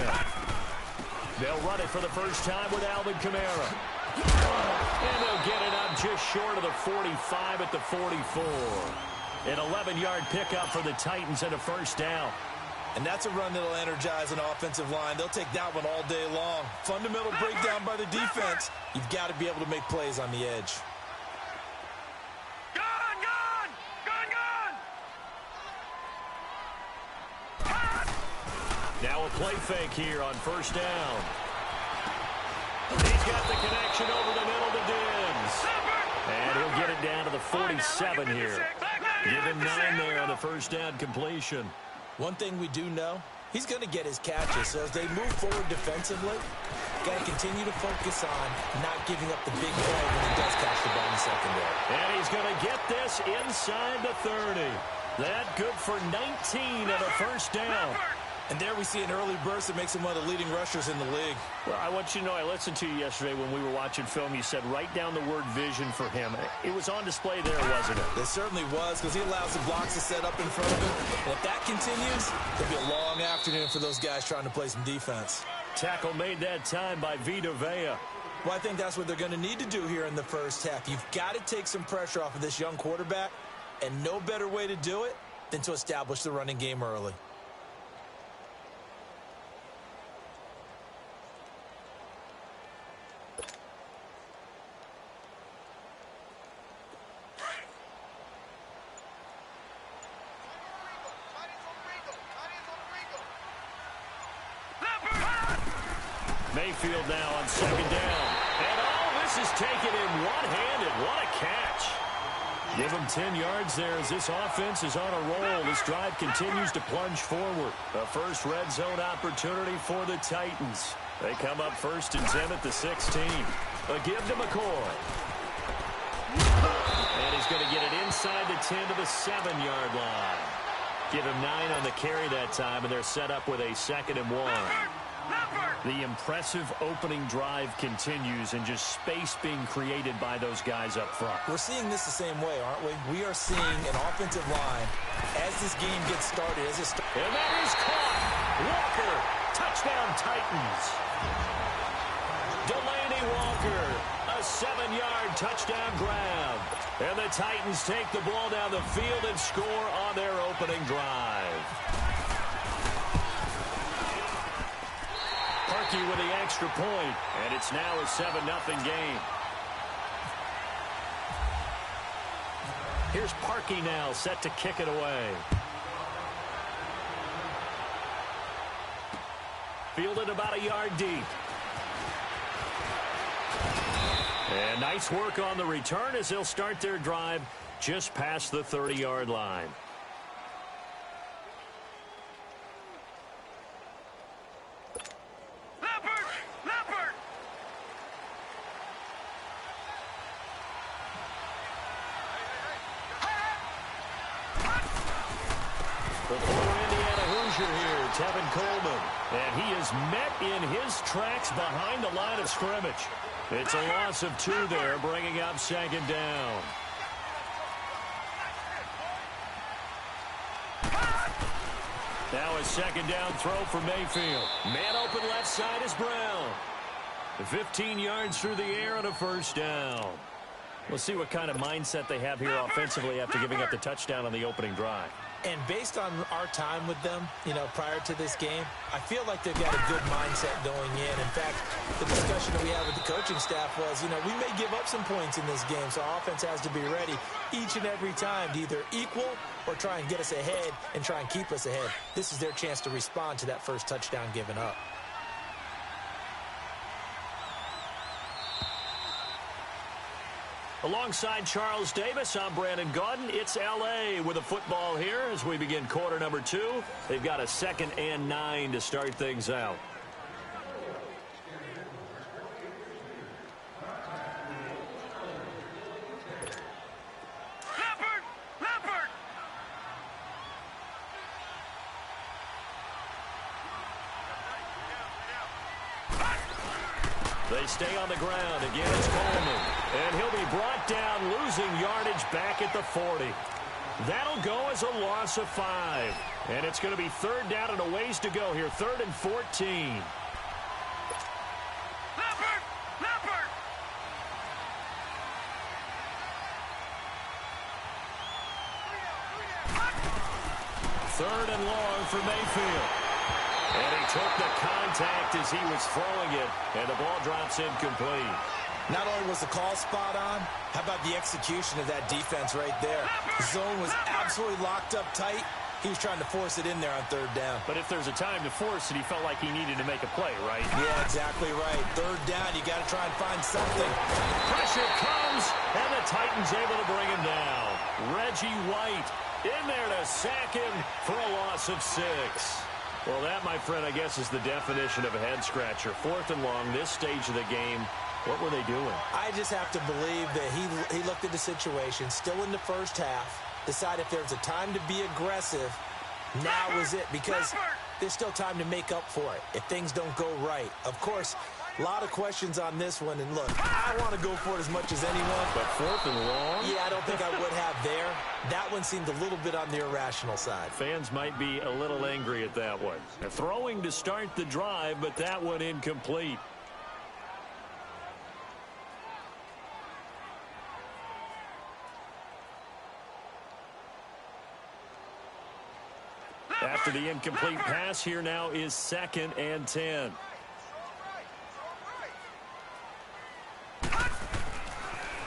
They'll run it for the first time with Alvin Kamara. And they'll get it up just short of the 45 at the 44. An 11-yard pickup for the Titans and a first down. And that's a run that'll energize an offensive line. They'll take that one all day long. Fundamental breakdown by the defense. You've got to be able to make plays on the edge. Now a play fake here on first down. He's got the connection over the middle to Diggs. And he'll get it down to the 47 here. Give him 9 there on the first down completion. One thing we do know, he's going to get his catches. So as they move forward defensively, got to continue to focus on not giving up the big play when he does catch the ball in the secondary. And he's going to get this inside the 30. That good for 19 and a first down. And there we see an early burst that makes him one of the leading rushers in the league. Well, I want you to know, I listened to you yesterday when we were watching film. You said write down the word vision for him. It was on display there, wasn't it? It certainly was, because he allows the blocks to set up in front of him. And if that continues, it'll be a long afternoon for those guys trying to play some defense. Tackle made that time by Vita Vea. Well, I think that's what they're going to need to do here in the first half. You've got to take some pressure off of this young quarterback, and no better way to do it than to establish the running game early. Mayfield now on second down. And this is taken in one-handed. What a catch. Give him 10 yards there as this offense is on a roll. This drive continues to plunge forward. A first red zone opportunity for the Titans. They come up 1st and 10 at the 16. A give to McCoy. And he's going to get it inside the 10 to the 7-yard line. Give him 9 on the carry that time, and they're set up with a 2nd and 1. The impressive opening drive continues, and just space being created by those guys up front. We're seeing this the same way, aren't we? We are seeing an offensive line as this game gets started. And that is caught. Walker, touchdown Titans. Delaney Walker, a 7-yard touchdown grab. And the Titans take the ball down the field and score on their opening drive. Parkey with the extra point, and it's now a 7-0 game. Here's Parkey now, set to kick it away. Fielded about a yard deep. And nice work on the return as they'll start their drive just past the 30-yard line. The former Indiana Hoosier here, Tevin Coleman. And he is met in his tracks behind the line of scrimmage. It's a loss of 2 there, bringing up second down. Now a second down throw for Mayfield. Man open left side is Brown. 15 yards through the air and a first down. We'll see what kind of mindset they have here offensively after giving up the touchdown on the opening drive. And based on our time with them, prior to this game, I feel like they've got a good mindset going in. In fact, the discussion that we had with the coaching staff was, we may give up some points in this game, so our offense has to be ready each and every time to either equal or try and get us ahead and try and keep us ahead. This is their chance to respond to that first touchdown given up. Alongside Charles Davis, I'm Brandon Gaudin. It's L.A. with a football here as we begin quarter number 2. They've got a 2nd and 9 to start things out. Leopard! They stay on the ground. Again, it's Coleman. And he'll be brought down, losing yardage back at the 40. That'll go as a loss of 5. And it's going to be 3rd down and a ways to go here. 3rd and 14. Leopard! 3rd and long for Mayfield. And he took the contact as he was throwing it, and the ball drops incomplete. Not only was the call spot on, how about the execution of that defense right there? The zone was absolutely locked up tight. He was trying to force it in there on 3rd down. But if there's a time to force it, he felt like he needed to make a play, right? Yeah, exactly right. 3rd down, you got to try and find something. Pressure comes, and the Titans able to bring him down. Reggie White in there to sack him for a loss of 6. Well, that, my friend, I guess is the definition of a head-scratcher. 4th and long, this stage of the game. What were they doing? I just have to believe that he looked at the situation, still in the first half, decided if there's a time to be aggressive, now is it, because there's still time to make up for it if things don't go right. Of course, a lot of questions on this one, and look, I want to go for it as much as anyone. But 4th and long? Yeah, I don't think I would have there. That one seemed a little bit on the irrational side. Fans might be a little angry at that one. They're throwing to start the drive, but that one incomplete. After the incomplete pass, here now is 2nd and 10.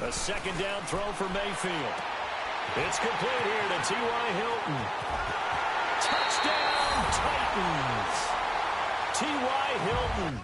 A 2nd down throw for Mayfield. It's complete here to T.Y. Hilton. Touchdown, Titans. T.Y. Hilton.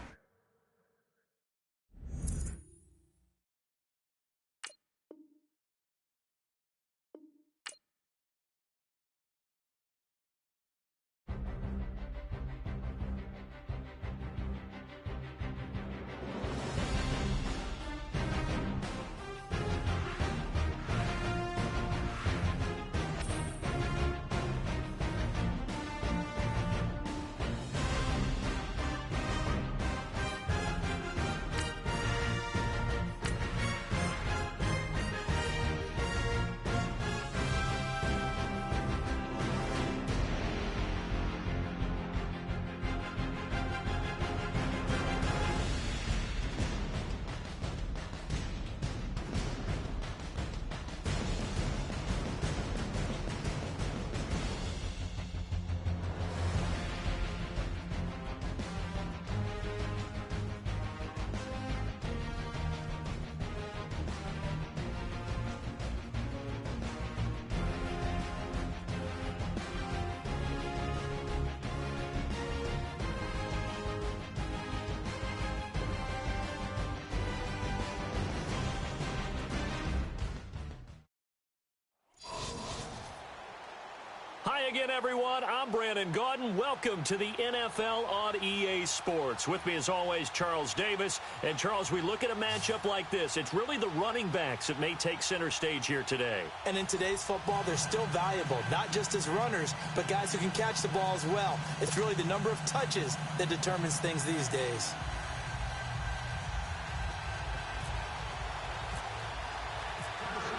Hi again, everyone. I'm Brandon Gaudin. Welcome to the NFL on EA Sports. With me, as always, Charles Davis. And, Charles, we look at a matchup like this. It's really the running backs that may take center stage here today. And in today's football, they're still valuable, not just as runners, but guys who can catch the ball as well. It's really the number of touches that determines things these days.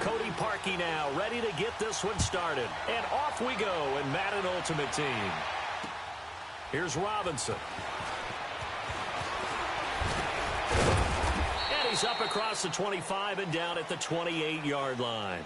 Cody Parkey now, ready to get this one started. And off we go in Madden Ultimate Team. Here's Robinson. And he's up across the 25 and down at the 28-yard line.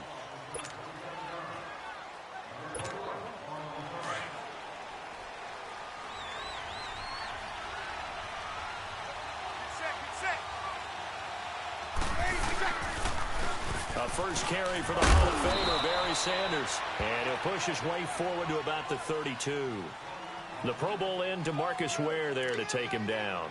A first carry for the Hall of Famer, Barry Sanders. And he'll push his way forward to about the 32. The Pro Bowl end to Marcus Ware there to take him down.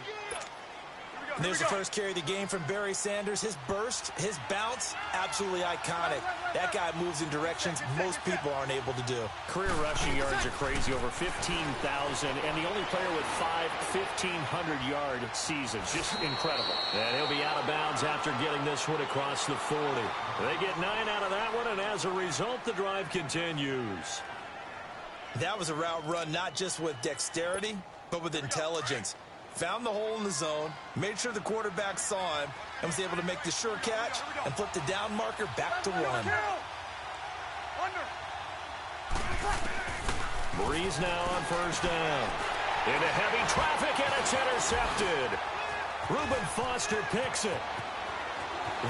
And there's the first carry of the game from Barry Sanders. His burst, his bounce, absolutely iconic. That guy moves in directions most people aren't able to do. Career rushing yards are crazy, over 15,000, and the only player with 5 1,500-yard seasons. Just incredible. And he'll be out of bounds after getting this one across the 40. They get 9 out of that one, and as a result, the drive continues. That was a route run not just with dexterity, but with intelligence. Found the hole in the zone, made sure the quarterback saw him, and was able to make the sure catch and flip the down marker back to 1. Breeze now on first down. Into heavy traffic, and it's intercepted. Reuben Foster picks it.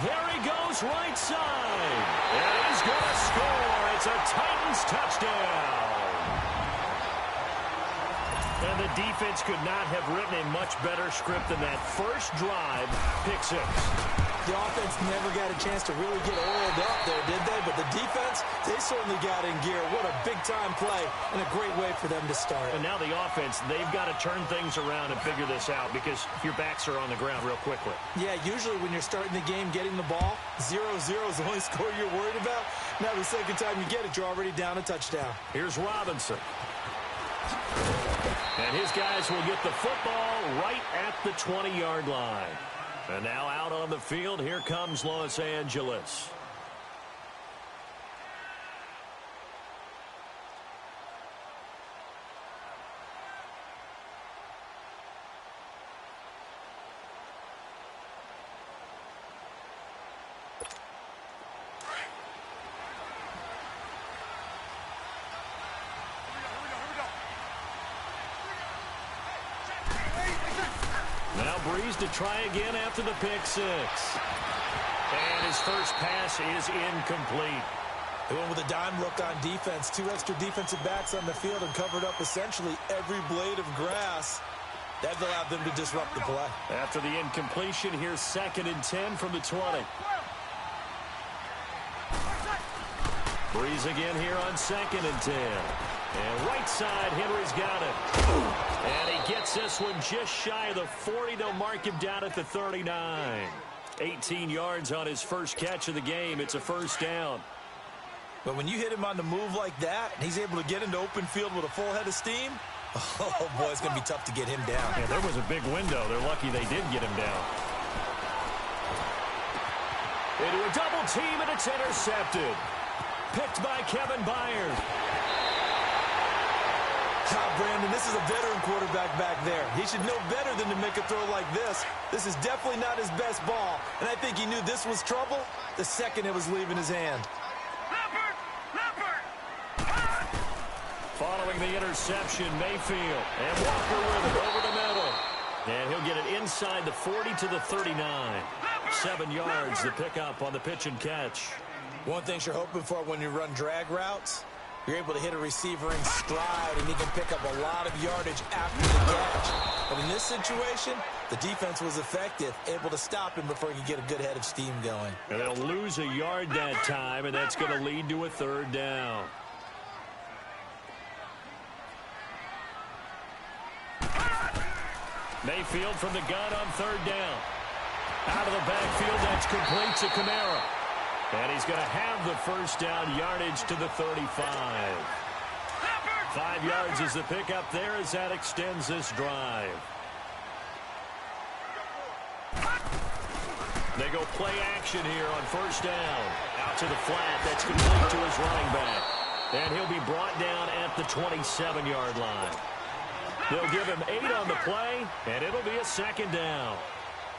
There he goes, right side. And he's going to score. It's a Titans touchdown. And the defense could not have written a much better script than that. First drive, pick 6. The offense never got a chance to really get oiled up there, did they? But the defense, they certainly got in gear. What a big-time play and a great way for them to start. And now the offense, they've got to turn things around and figure this out because your backs are on the ground real quickly. Yeah, usually when you're starting the game getting the ball, 0-0 is the only score you're worried about. Now the second time you get it, you're already down a touchdown. Here's Robinson. And his guys will get the football right at the 20-yard line. And now out on the field, here comes Los Angeles. Now Breeze to try again after the pick 6. And his first pass is incomplete. They went with a dime look on defense. 2 extra defensive backs on the field and covered up essentially every blade of grass. That allowed them to disrupt the play. After the incompletion, here's 2nd and 10 from the 20. Breeze again here on 2nd and 10. And right side, Henry's got it. And he gets this one just shy of the 40. They'll mark him down at the 39. 18 yards on his first catch of the game. It's a first down. But when you hit him on the move like that, and he's able to get into open field with a full head of steam, oh, boy, it's going to be tough to get him down. Yeah, there was a big window. They're lucky they did get him down. Into a double team, and it's intercepted. Picked by Kevin Byard. Brandon, this is a veteran quarterback back there. He should know better than to make a throw like this. This is definitely not his best ball, and I think he knew this was trouble the second it was leaving his hand. Following the interception, Mayfield, and Walker with it over the middle. And he'll get it inside the 40 to the 39. 7 yards the pickup on the pitch and catch. One thing you're hoping for when you run drag routes, you're able to hit a receiver in stride, and he can pick up a lot of yardage after the catch. But in this situation, the defense was effective, able to stop him before he could get a good head of steam going. And they'll lose a yard that time, and that's going to lead to a 3rd down. Mayfield from the gun on 3rd down. Out of the backfield, that's complete to Kamara. And he's going to have the first down, yardage to the 35. 5 yards is the pickup there as that extends this drive. They go play action here on first down. Out to the flat. That's complete to his running back. And he'll be brought down at the 27-yard line. They'll give him 8 on the play, and it'll be a second down.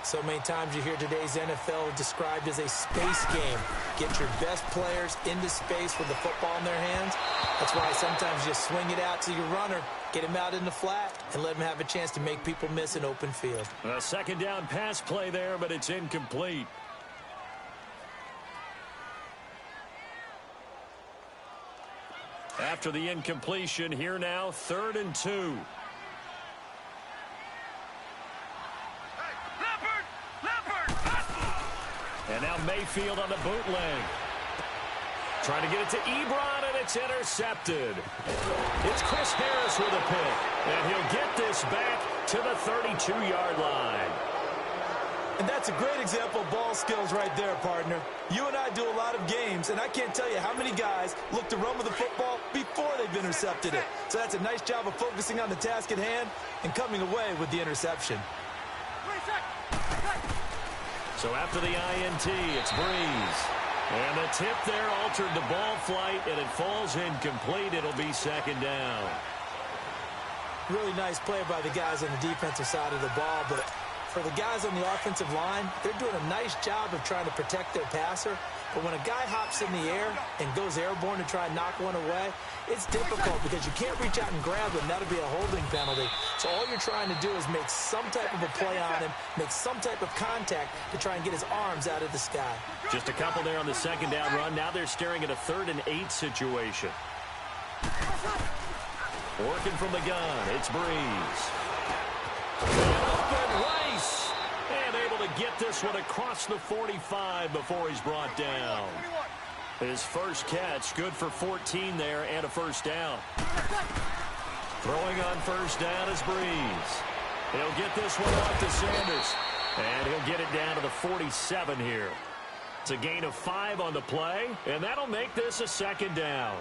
So many times you hear today's NFL described as a space game. Get your best players into space with the football in their hands. That's why sometimes you swing it out to your runner, get him out in the flat, and let him have a chance to make people miss an open field. A second down pass play there, but it's incomplete. After the incompletion, here now, 3rd and 2. And now Mayfield on the bootleg. Trying to get it to Ebron, and it's intercepted. It's Chris Harris with a pick. And he'll get this back to the 32-yard line. And that's a great example of ball skills right there, partner. You and I do a lot of games, and I can't tell you how many guys look to run with the football before they've intercepted it. So that's a nice job of focusing on the task at hand and coming away with the interception. So after the INT, it's Breeze. And the tip there altered the ball flight, and it falls incomplete. It'll be second down. Really nice play by the guys on the defensive side of the ball, but for the guys on the offensive line, they're doing a nice job of trying to protect their passer. But when a guy hops in the air and goes airborne to try and knock one away, it's difficult because you can't reach out and grab him. That'll be a holding penalty. So all you're trying to do is make some type of a play on him, make some type of contact to try and get his arms out of the sky. Just a couple there on the second down run. Now they're staring at a 3rd and 8 situation. Working from the gun, it's Breeze. Open Rice. And able to get this one across the 45 before he's brought down. His first catch, good for 14 there and a first down. Throwing on first down is Breeze. He'll get this one off to Sanders. And he'll get it down to the 47 here. It's a gain of 5 on the play, and that'll make this a second down.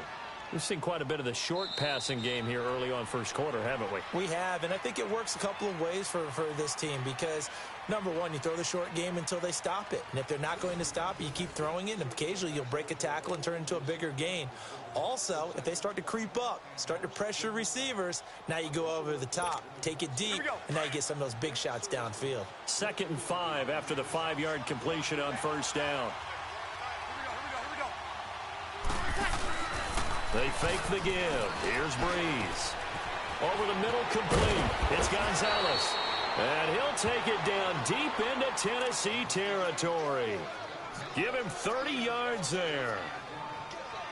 We've seen quite a bit of the short passing game here early on first quarter, haven't we? We have, and I think it works a couple of ways for this team because, number one, you throw the short game until they stop it. And if they're not going to stop it, you keep throwing it, and occasionally you'll break a tackle and turn it into a bigger gain. Also, if they start to creep up, start to pressure receivers, now you go over the top, take it deep, and now you get some of those big shots downfield. 2nd and 5 after the 5-yard completion on first down. They fake the give. Here's Breeze. Over the middle, complete. It's Gonzalez. And he'll take it down deep into Tennessee territory. Give him 30 yards there.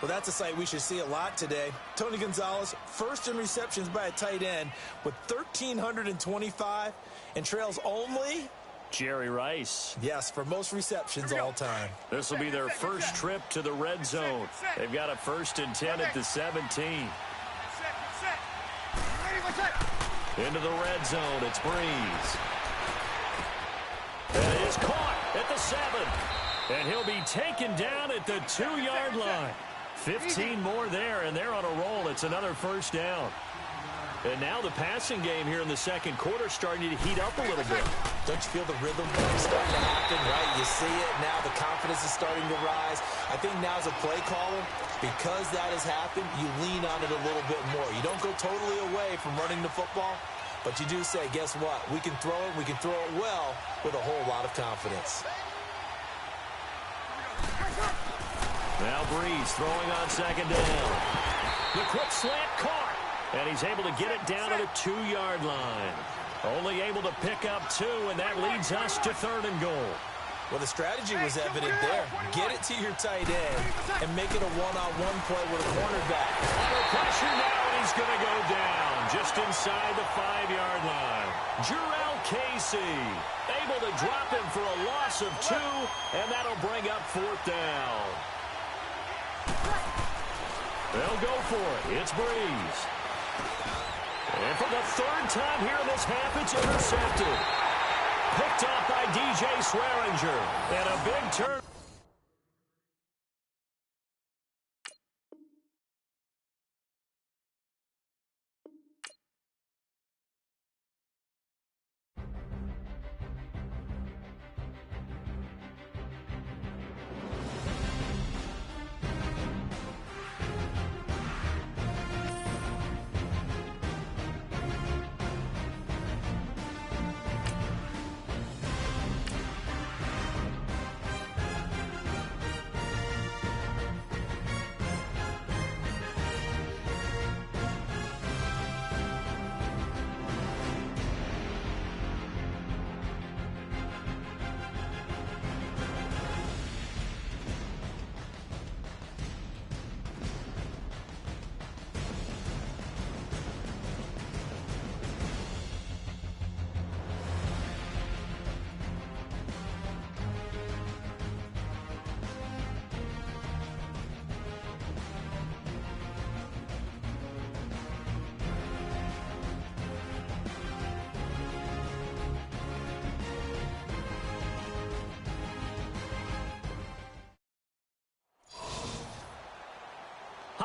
Well, that's a sight we should see a lot today. Tony Gonzalez, first in receptions by a tight end with 1,325 and trails only Jerry Rice. Yes, for most receptions all time. This will be their first trip to the red zone. They've got a 1st and 10 at the 17. Into the red zone, it's Breeze. And it is caught at the 7. And he'll be taken down at the 2-yard line. 15 more there, and they're on a roll. It's another first down. And now the passing game here in the second quarter starting to heat up a little bit. Don't you feel the rhythm starting to happen, right? You see it now. The confidence is starting to rise. I think now as a play caller, because that has happened, you lean on it a little bit more. You don't go totally away from running the football, but you do say, guess what? We can throw it. We can throw it well with a whole lot of confidence. Now Breeze throwing on second down. The quick slant caught. And he's able to get it down to the 2-yard line. Only able to pick up 2, and that leads us to 3rd and goal. Well, the strategy was evident there. Get it to your tight end and make it a one-on-one play with a cornerback. Under pressure now, and he's going to go down just inside the 5-yard line. Jarrell Casey able to drop him for a loss of 2, and that'll bring up 4th down. They'll go for it. It's Breeze. And for the 3rd time here in this half, it's intercepted. Picked off by DJ Swearinger. And a big turn.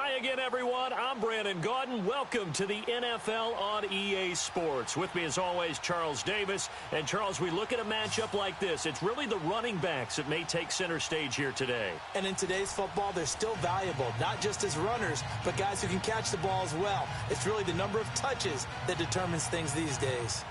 Hi again, everyone. I'm Brandon Gaudin. Welcome to the NFL on EA Sports. With me, as always, Charles Davis. And, Charles, we look at a matchup like this. It's really the running backs that may take center stage here today. And in today's football, they're still valuable, not just as runners, but guys who can catch the ball as well. It's really the number of touches that determines things these days.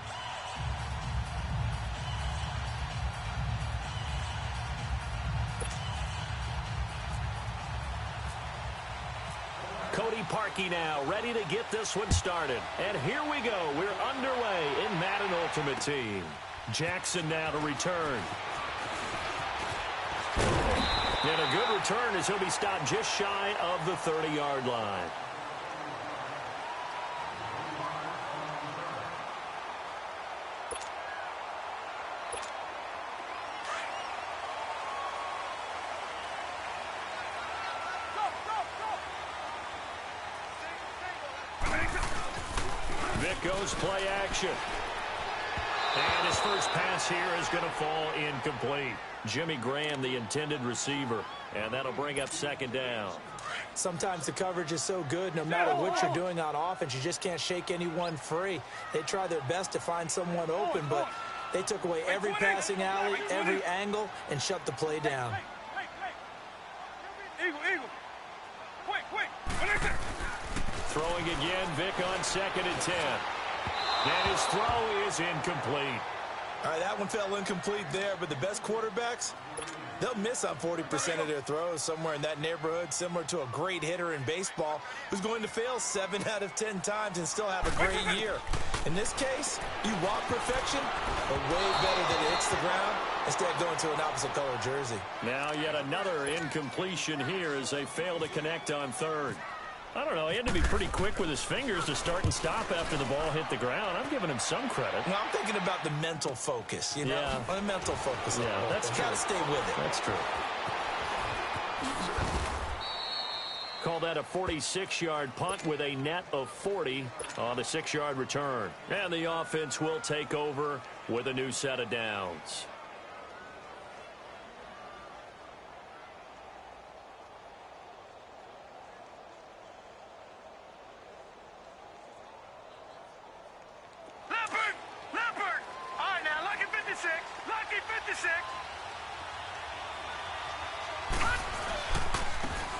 Cody Parkey now, ready to get this one started. And here we go. We're underway in Madden Ultimate Team. Jackson now to return. And a good return as he'll be stopped just shy of the 30-yard line. Goes play action. And his first pass here is going to fall incomplete. Jimmy Graham, the intended receiver. And that'll bring up second down. Sometimes the coverage is so good, no matter what you're doing on offense, you just can't shake anyone free. They try their best to find someone open, but they took away every passing alley, every angle, and shut the play down. Eagle. Quick. Throwing again, Vic on 2nd and 10. And his throw is incomplete. All right, that one fell incomplete there, but the best quarterbacks, they'll miss on 40% of their throws, somewhere in that neighborhood, similar to a great hitter in baseball who's going to fail 7 out of 10 times and still have a great year. In this case, you want perfection, but way better than it hits the ground instead of going to an opposite color jersey. Now yet another incompletion here as they fail to connect on 3rd. I don't know. He had to be pretty quick with his fingers to start and stop after the ball hit the ground. I'm giving him some credit. Well, I'm thinking about the mental focus, you know? Yeah. The mental focus. Yeah, that's true. Got to stay with it. That's true. Call that a 46-yard punt with a net of 40 on the 6-yard return. And the offense will take over with a new set of downs.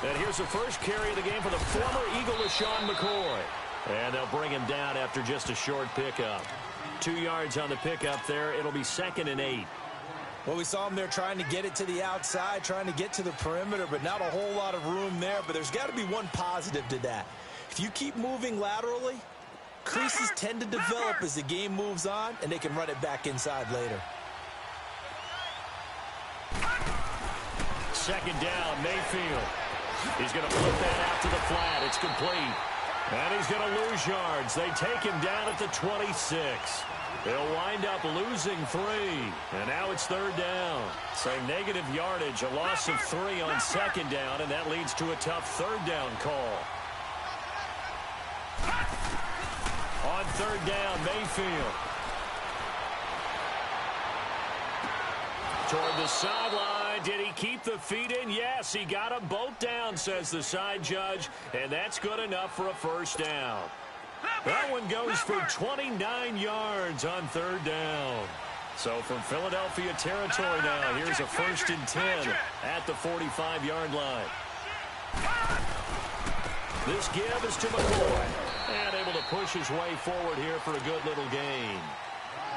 And here's the first carry of the game for the former Eagle, LaShawn McCoy. And they'll bring him down after just a short pickup. 2 yards on the pickup there. It'll be 2nd and 8. Well, we saw him there trying to get it to the outside, trying to get to the perimeter, but not a whole lot of room there. But there's got to be one positive to that. If you keep moving laterally, creases tend to develop as the game moves on, and they can run it back inside later. 2nd down, Mayfield. He's going to flip that out to the flat. It's complete. And he's going to lose yards. They take him down at the 26. They'll wind up losing 3. And now it's 3rd down. So negative yardage, a loss of 3 on 2nd down, and that leads to a tough 3rd down call. On 3rd down, Mayfield. Toward the sideline. Did he keep the feet in? Yes, he got them both down, says the side judge, and that's good enough for a 1st down. That one goes for 29 yards on 3rd down. So from Philadelphia territory now, here's a 1st and 10 at the 45-yard line. This give is to McCoy, and able to push his way forward here for a good little gain.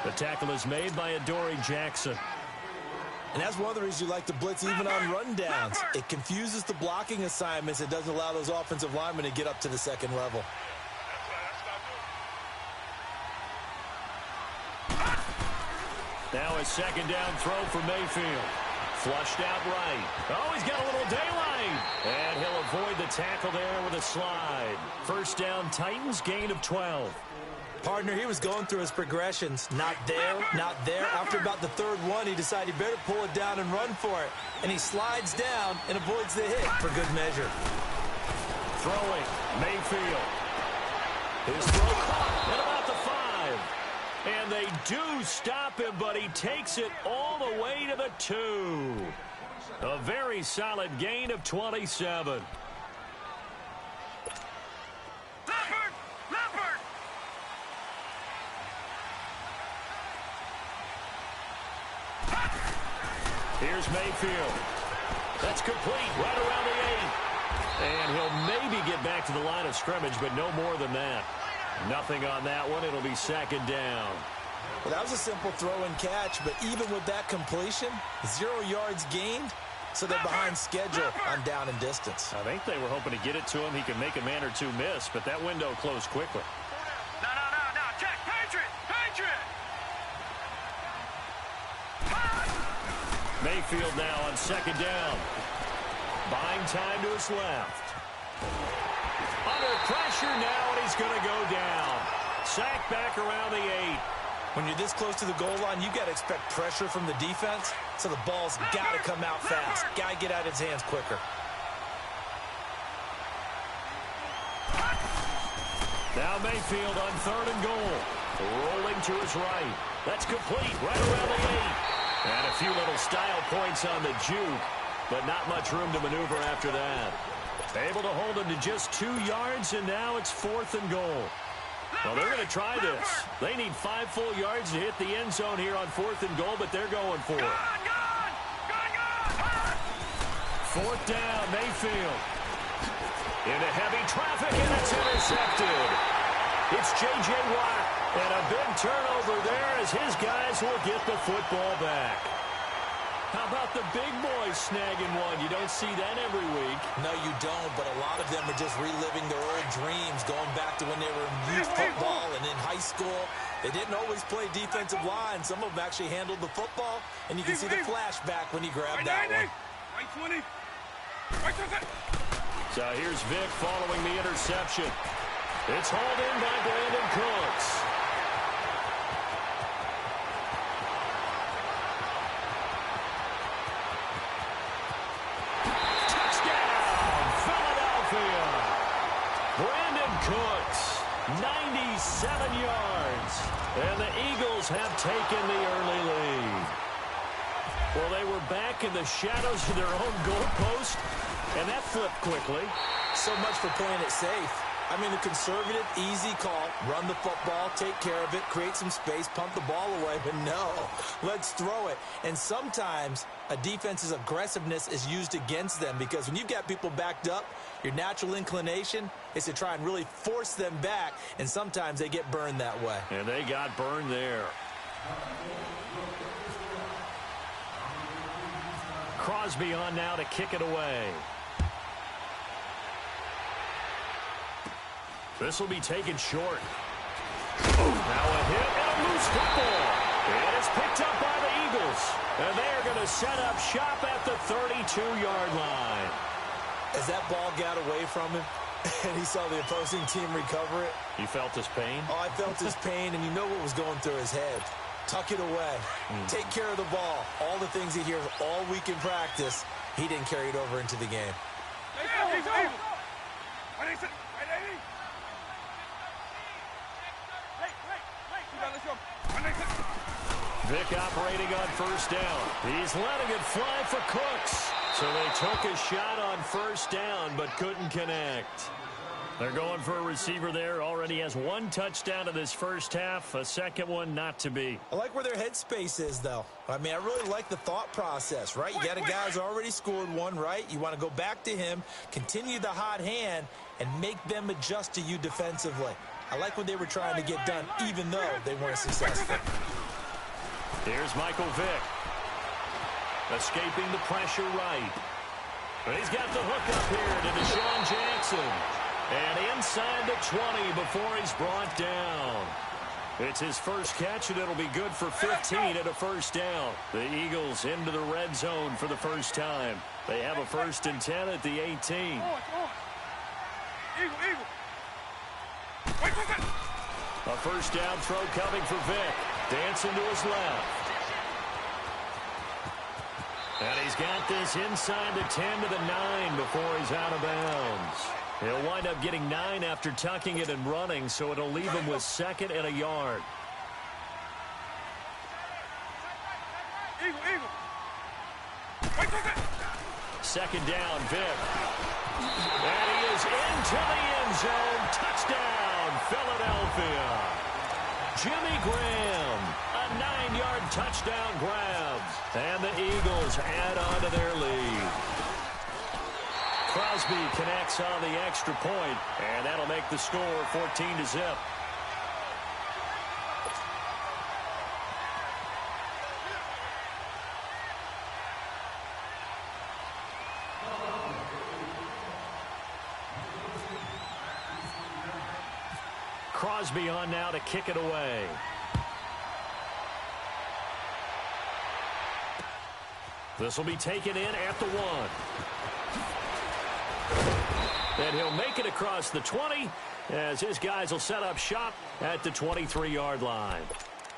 The tackle is made by Adoree Jackson. And that's one of the reasons you like to blitz even on rundowns. It confuses the blocking assignments. It doesn't allow those offensive linemen to get up to the 2nd level. Now a 2nd down throw for Mayfield. Flushed out right. Oh, he's got a little daylight. And he'll avoid the tackle there with a slide. 1st down, Titans, gain of 12. Partner, he was going through his progressions. Not there, not there. After about the 3rd one, he decided he better pull it down and run for it. And he slides down and avoids the hit for good measure. Throwing, Mayfield. His throw caught at about the 5. And they do stop him, but he takes it all the way to the 2. A very solid gain of 27. Here's Mayfield. That's complete right around the 8. And he'll maybe get back to the line of scrimmage, but no more than that. Nothing on that one. It'll be second down. Well, that was a simple throw and catch, but even with that completion, 0 yards gained, so they're behind schedule on down and distance. I think they were hoping to get it to him. He could make a man or two miss, but that window closed quickly. No. Check. Patriot. Mayfield now on second down. Buying time to his left. Under pressure now, and he's going to go down. Sacked back around the 8. When you're this close to the goal line, you've got to expect pressure from the defense, so the ball's got to come out fast. Got to get out of his hands quicker. Now Mayfield on third and goal. Rolling to his right. That's complete right around the 8. And a few little style points on the juke, but not much room to maneuver after that. Able to hold him to just 2 yards, and now it's 4th and goal. Well, they're going to try this. They need 5 full yards to hit the end zone here on 4th and goal, but they're going for it. 4th down, Mayfield. Into heavy traffic, and it's intercepted. It's J.J. Watt, and a big turnover there as his guys will get the football back. How about the big boys snagging one? You don't see that every week. No, you don't, but a lot of them are just reliving their old dreams, going back to when they were in youth football and in high school. They didn't always play defensive line. Some of them actually handled the football, and you can see the flashback when he grabbed that one. So here's Vic following the interception. It's hauled in by Brandon Cooks. Brandon Cooks, 97 yards. And the Eagles have taken the early lead. Well, they were back in the shadows of their own goalpost, and that flipped quickly. So much for playing it safe. I mean, a conservative, easy call, run the football, take care of it, create some space, pump the ball away, but no, let's throw it. And sometimes a defense's aggressiveness is used against them because when you've got people backed up, your natural inclination is to try and really force them back, and sometimes they get burned that way. And they got burned there. Crosby on now to kick it away. This will be taken short. Now a hit and a loose football. And it's picked up by the Eagles. And they are going to set up shop at the 32-yard line. As that ball got away from him and he saw the opposing team recover it. You felt his pain? Oh, I felt his pain, and you know what was going through his head. Tuck it away. Take care of the ball. All the things he hears all week in practice, he didn't carry it over into the game. Vic operating on first down. He's letting it fly for Cooks. So they took a shot on first down but couldn't connect. They're going for a receiver there. Already has 1 touchdown in this first half. A second one not to be. I like where their headspace is, though. I mean, I really like the thought process, right? You got a guy who's already scored one, right? You want to go back to him, continue the hot hand, and make them adjust to you defensively. I like what they were trying to get done, even though they weren't successful. Here's Michael Vick. Escaping the pressure right. But he's got the hook up here to Deshaun Jackson. And inside the 20 before he's brought down. It's his first catch, and it'll be good for 15 at a first down. The Eagles into the red zone for the first time. They have a 1st and 10 at the 18. A first down throw coming for Vick. Dancing to his left. And he's got this inside the 10 to the 9 before he's out of bounds. He'll wind up getting 9 after tucking it and running, so it'll leave him with 2nd and a yard. Second down, Vick. And he is into the end zone. Touchdown, Philadelphia. Jimmy Graham, a 9-yard touchdown grab. And the Eagles add on to their lead. Crosby connects on the extra point, and that'll make the score 14-0. Crosby on now to kick it away. This will be taken in at the 1. And he'll make it across the 20 as his guys will set up shop at the 23-yard line.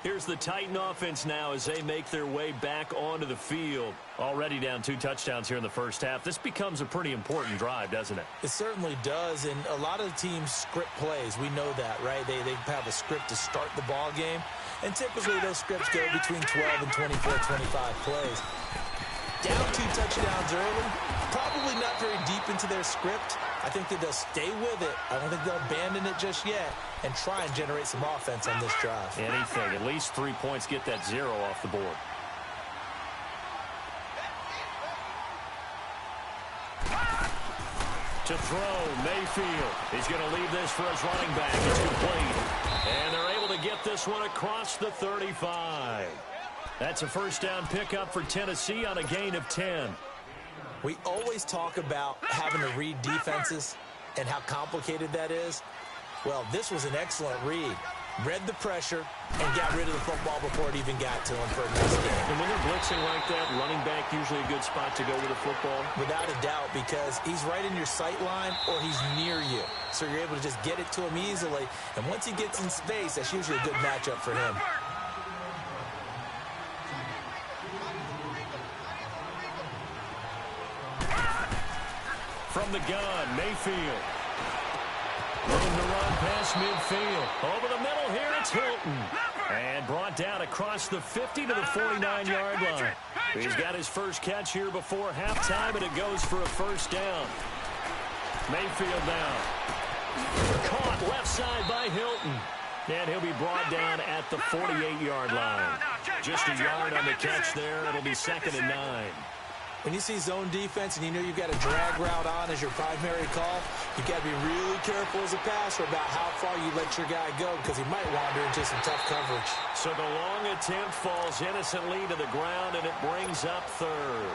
Here's the Titan offense now as they make their way back onto the field. Already down 2 touchdowns here in the first half. This becomes a pretty important drive, doesn't it? It certainly does, and a lot of the teams script plays. We know that, right? They have a script to start the ball game, and typically those scripts go between 12 and 24, 25 plays. Down 2 touchdowns early, probably not very deep into their script. I think that they'll stay with it. I don't think they'll abandon it just yet and try and generate some offense on this drive. Anything. At least 3 points, get that 0 off the board. To throw, Mayfield. He's going to leave this for his running back. It's complete. And they're able to get this one across the 35. That's a first down pickup for Tennessee on a gain of 10. We always talk about having to read defenses and how complicated that is. Well, this was an excellent read. Read the pressure and got rid of the football before it even got to him for a nice game. And when they're blitzing like that, running back usually a good spot to go with the football? Without a doubt, because he's right in your sight line or he's near you. So you're able to just get it to him easily. And once he gets in space, that's usually a good matchup for him. From the gun, Mayfield. Room to run past midfield. Over the middle here, it's Hilton. And brought down across the 50 to the 49-yard line. He's got his first catch here before halftime, and it goes for a first down. Mayfield now. Caught left side by Hilton. And he'll be brought down at the 48-yard line. Just a yard on the catch there. It'll be 2nd and 9. When you see zone defense and you know you've got a drag route on as your primary call, you've got to be really careful as a passer about how far you let your guy go because he might wander into some tough coverage. So the long attempt falls innocently to the ground, and it brings up 3rd.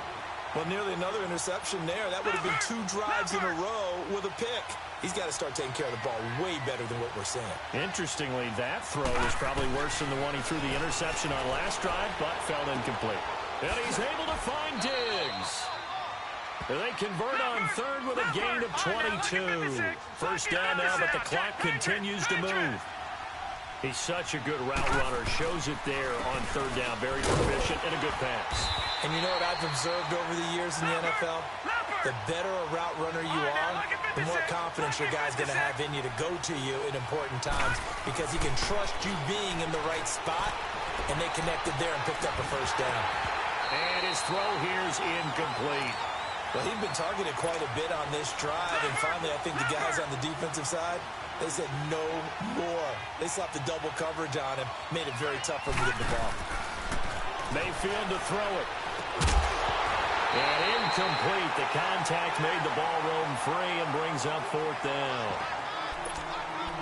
Well, nearly another interception there. That would have been 2 drives in a row with a pick. He's got to start taking care of the ball way better than what we're seeing. Interestingly, that throw was probably worse than the one he threw the interception on last drive, but fell incomplete. And he's able to find Diggs. They convert on 3rd with a gain of 22. First down now, but the clock continues to move. He's such a good route runner. Shows it there on 3rd down. Very proficient and a good pass. And you know what I've observed over the years in the NFL? The better a route runner you are, the more confidence your guy's going to have in you to go to you in important times because he can trust you being in the right spot, and they connected there and picked up a first down. And his throw here is incomplete. Well, he'd been targeted quite a bit on this drive, and finally I think the guys on the defensive side, they said no more. They slapped the double coverage on him, made it very tough for him to get the ball. Mayfield to throw it. And incomplete. The contact made the ball roam free and brings up 4th down.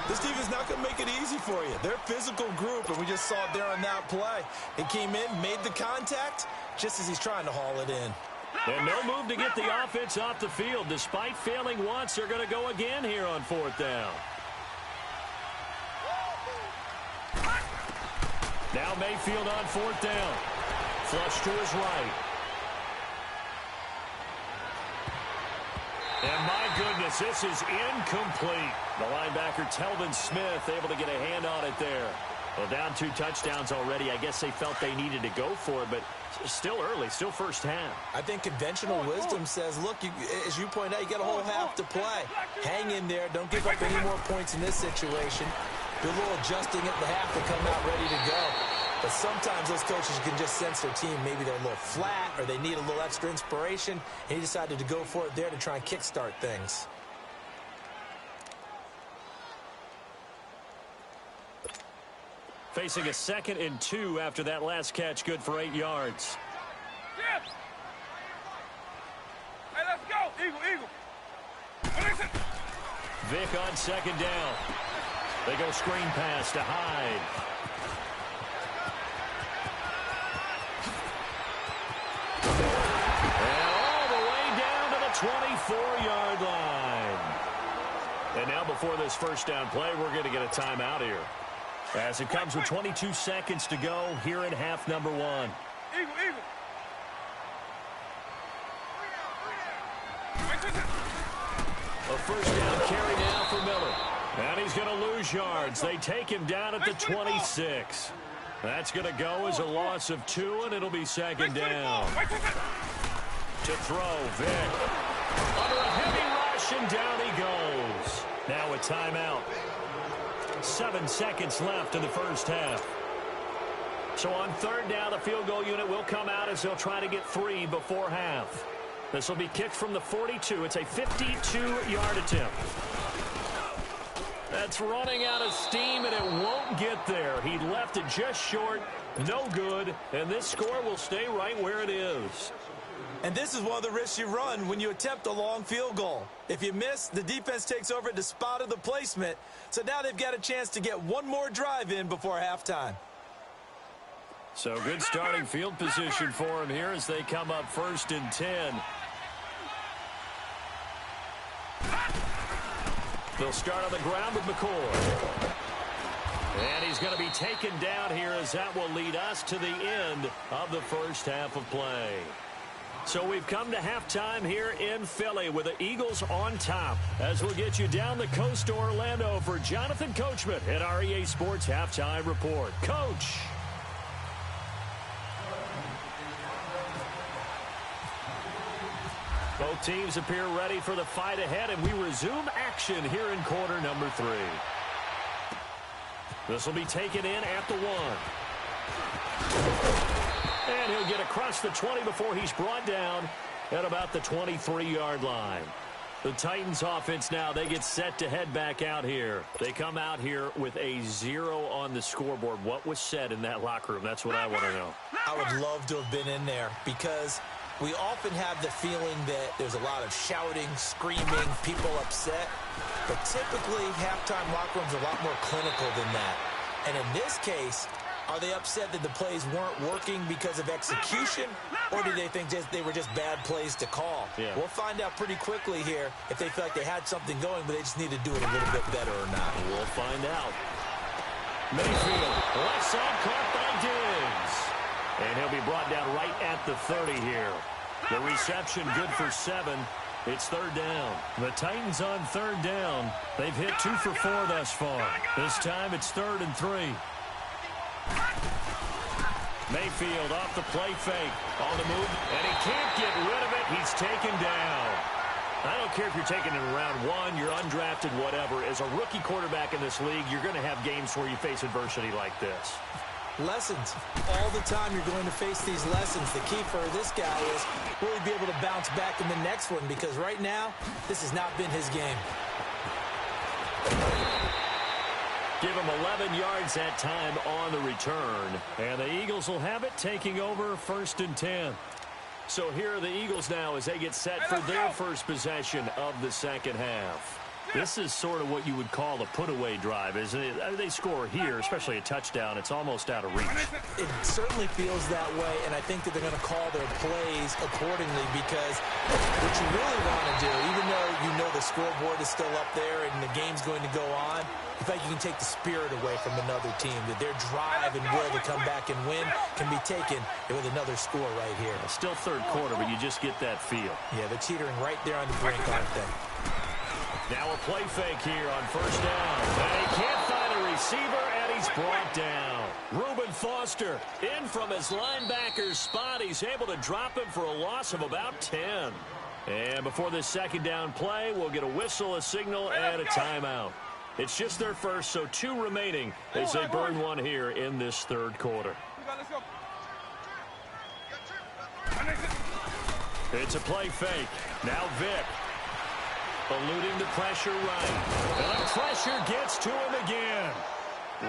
This defense not going to make it easy for you. They're a physical group, and we just saw it there on that play. It came in, made the contact, just as he's trying to haul it in. And no move to get the offense off the field. Despite failing once, they're going to go again here on 4th down. Now Mayfield on 4th down. Flush to his right. And my goodness, this is incomplete. The linebacker, Telvin Smith, able to get a hand on it there. Well, down 2 touchdowns already. I guess they felt they needed to go for it, but still early, still first half. I think conventional wisdom says, look, as you point out, you got a whole half to play. Hang in there. Don't give up any more points in this situation. Do a little adjusting at the half to come out ready to go. But sometimes those coaches can just sense their team. Maybe they're a little flat or they need a little extra inspiration. And he decided to go for it there to try and kickstart things. Facing a 2nd and 2 after that last catch, good for 8 yards. Yeah. Hey, let's go. Eagle. Listen. Vick on 2nd down. They go screen pass to Hyde. And all the way down to the 24-yard line. And now before this first down play, we're going to get a timeout here. As it comes with 22 seconds to go here in half number 1. Eagle. A first down carry now for Miller. And he's going to lose yards. They take him down at the 26. That's going to go as a loss of 2, and it'll be 2nd down. To throw, Vick. Under a heavy rush, and down he goes. Now a timeout. 7 seconds left in the first half. So on 3rd down, the field goal unit will come out as they'll try to get 3 before half. This will be kicked from the 42. It's a 52-yard attempt. That's running out of steam, and it won't get there. He left it just short, no good, and this score will stay right where it is. And this is one of the risks you run when you attempt a long field goal. If you miss, the defense takes over at the spot of the placement. So now they've got a chance to get one more drive in before halftime. So good starting field position for him here as they come up 1st and 10. They'll start on the ground with McCoy. And he's going to be taken down here as that will lead us to the end of the first half of play. So we've come to halftime here in Philly with the Eagles on top as we'll get you down the coast to Orlando for Jonathan Coachman at our EA Sports Halftime Report. Coach. Both teams appear ready for the fight ahead, and we resume action here in quarter number 3. This will be taken in at the 1. And he'll get across the 20 before he's brought down at about the 23-yard line. The Titans offense now, they get set to head back out here. They come out here with a 0 on the scoreboard. What was said in that locker room? That's what I want to know. I would love to have been in there because we often have the feeling that there's a lot of shouting, screaming, people upset. But typically, halftime locker rooms are a lot more clinical than that. And in this case, are they upset that the plays weren't working because of execution, or do they think they were just bad plays to call? Yeah. We'll find out pretty quickly here if they feel like they had something going, but they just need to do it a little bit better or not. We'll find out. Mayfield, left side caught by Diggs. And he'll be brought down right at the 30 here. The reception good for 7. It's 3rd down. The Titans on 3rd down. They've hit 2 for 4 thus far. This time it's 3rd and 3. Mayfield off the play fake. On the move, and he can't get rid of it. He's taken down. I don't care if you're taken in round 1, you're undrafted, whatever. As a rookie quarterback in this league, you're going to have games where you face adversity like this. Lessons. All the time you're going to face these lessons. The key for this guy is will he be able to bounce back in the next one? Because right now, this has not been his game. Give him 11 yards that time on the return. And the Eagles will have it, taking over 1st and 10. So here are the Eagles now as they get set for their first possession of the second half. This is sort of what you would call a put-away drive, isn't it? I mean, they score here, especially a touchdown. It's almost out of reach. It certainly feels that way, and I think that they're going to call their plays accordingly because what you really want to do, even though you know the scoreboard is still up there and the game's going to go on, you think you can take the spirit away from another team, that their drive and will to come back and win can be taken with another score right here. Still third quarter, but you just get that feel. Yeah, they're teetering right there on the brink, aren't they? Now a play fake here on 1st down. And he can't find a receiver, and he's brought down. Reuben Foster in from his linebacker's spot. He's able to drop him for a loss of about 10. And before this second down play, we'll get a whistle, a signal, and a timeout. It's just their first, so 2 remaining as they burn one here in this third quarter. Let's go. It's a play fake. Now Vick. Eluding the pressure right. And the pressure gets to him again.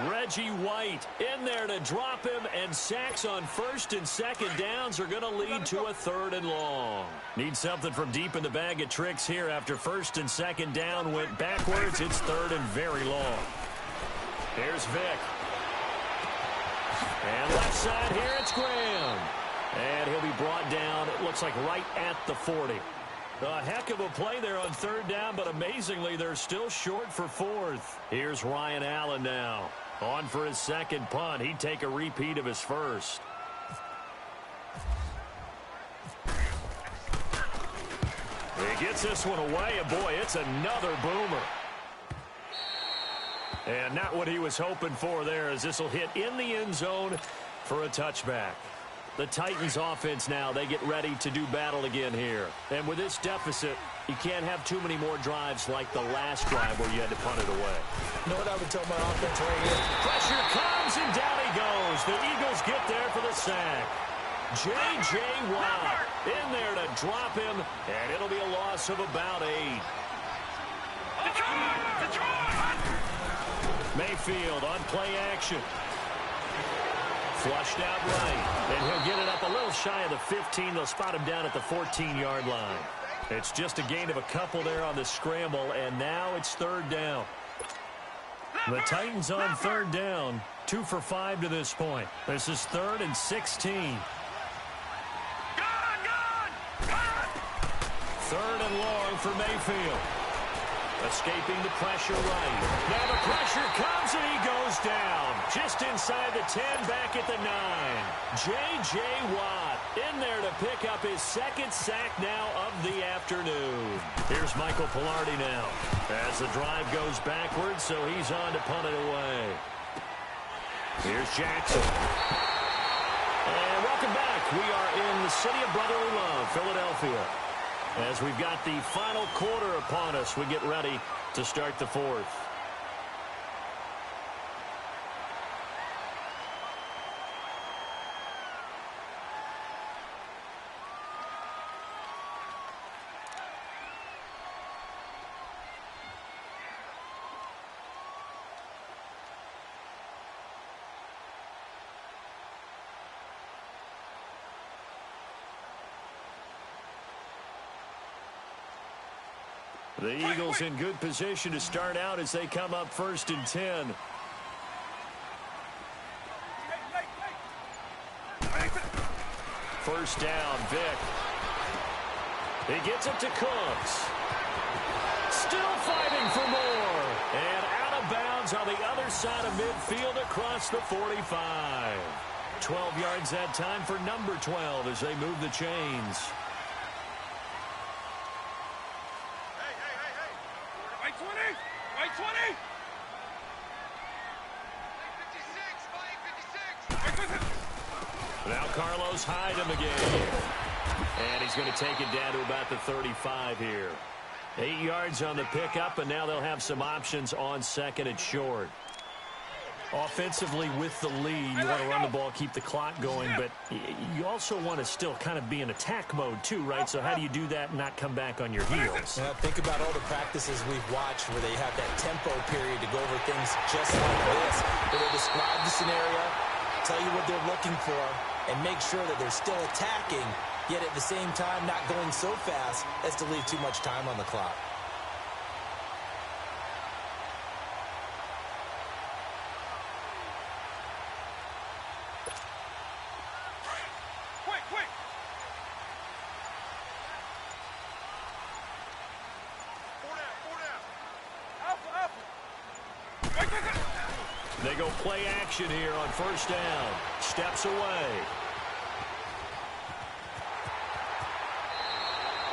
Reggie White in there to drop him, and sacks on first and second downs are going to lead to a 3rd and long. Need something from deep in the bag of tricks here after first and second down went backwards. It's 3rd and very long. Here's Vick. And left side here, it's Graham. And he'll be brought down, it looks like right at the 40. A heck of a play there on 3rd down, but amazingly, they're still short for 4th. Here's Ryan Allen now. On for his second punt. He'd take a repeat of his first. He gets this one away, and boy, it's another boomer. And not what he was hoping for there, as this will hit in the end zone for a touchback. The Titans offense now, they get ready to do battle again here. And with this deficit, you can't have too many more drives like the last drive where you had to punt it away. You know what I would tell my offense right here? Pressure comes, and down he goes. The Eagles get there for the sack. J.J. Watt in there to drop him, and it'll be a loss of about 8. Mayfield on play action. Flushed out right, and he'll get it up a little shy of the 15. They'll spot him down at the 14-yard line. It's just a gain of a couple there on the scramble, and now it's 3rd down. The Titans on 3rd down, 2 for 5 to this point. This is 3rd and 16. 3rd and long for Mayfield. Escaping the pressure right. Now the pressure comes, and he goes down. Just inside the 10, back at the 9. J.J. Watt in there to pick up his 2nd sack now of the afternoon. Here's Michael Pilardi now as the drive goes backwards, so he's on to punt it away. Here's Jackson. And welcome back. We are in the city of brotherly love, Philadelphia. As we've got the final quarter upon us, we get ready to start the 4th. The Eagles in good position to start out as they come up 1st and 10. First down, Vick. He gets it to Cooks. Still fighting for more. And out of bounds on the other side of midfield across the 45. 12 yards that time for number 12 as they move the chains. Now Carlos Hyde in the game. And he's going to take it down to about the 35 here. 8 yards on the pickup, and now they'll have some options on 2nd and short. Offensively with the lead, you want to run the ball, keep the clock going, but you also want to still kind of be in attack mode too, right? So how do you do that and not come back on your heels? Yeah, think about all the practices we've watched where they have that tempo period to go over things just like this, where they describe the scenario, tell you what they're looking for, and make sure that they're still attacking, yet at the same time not going so fast as to leave too much time on the clock. They go play action here on first down. Steps away.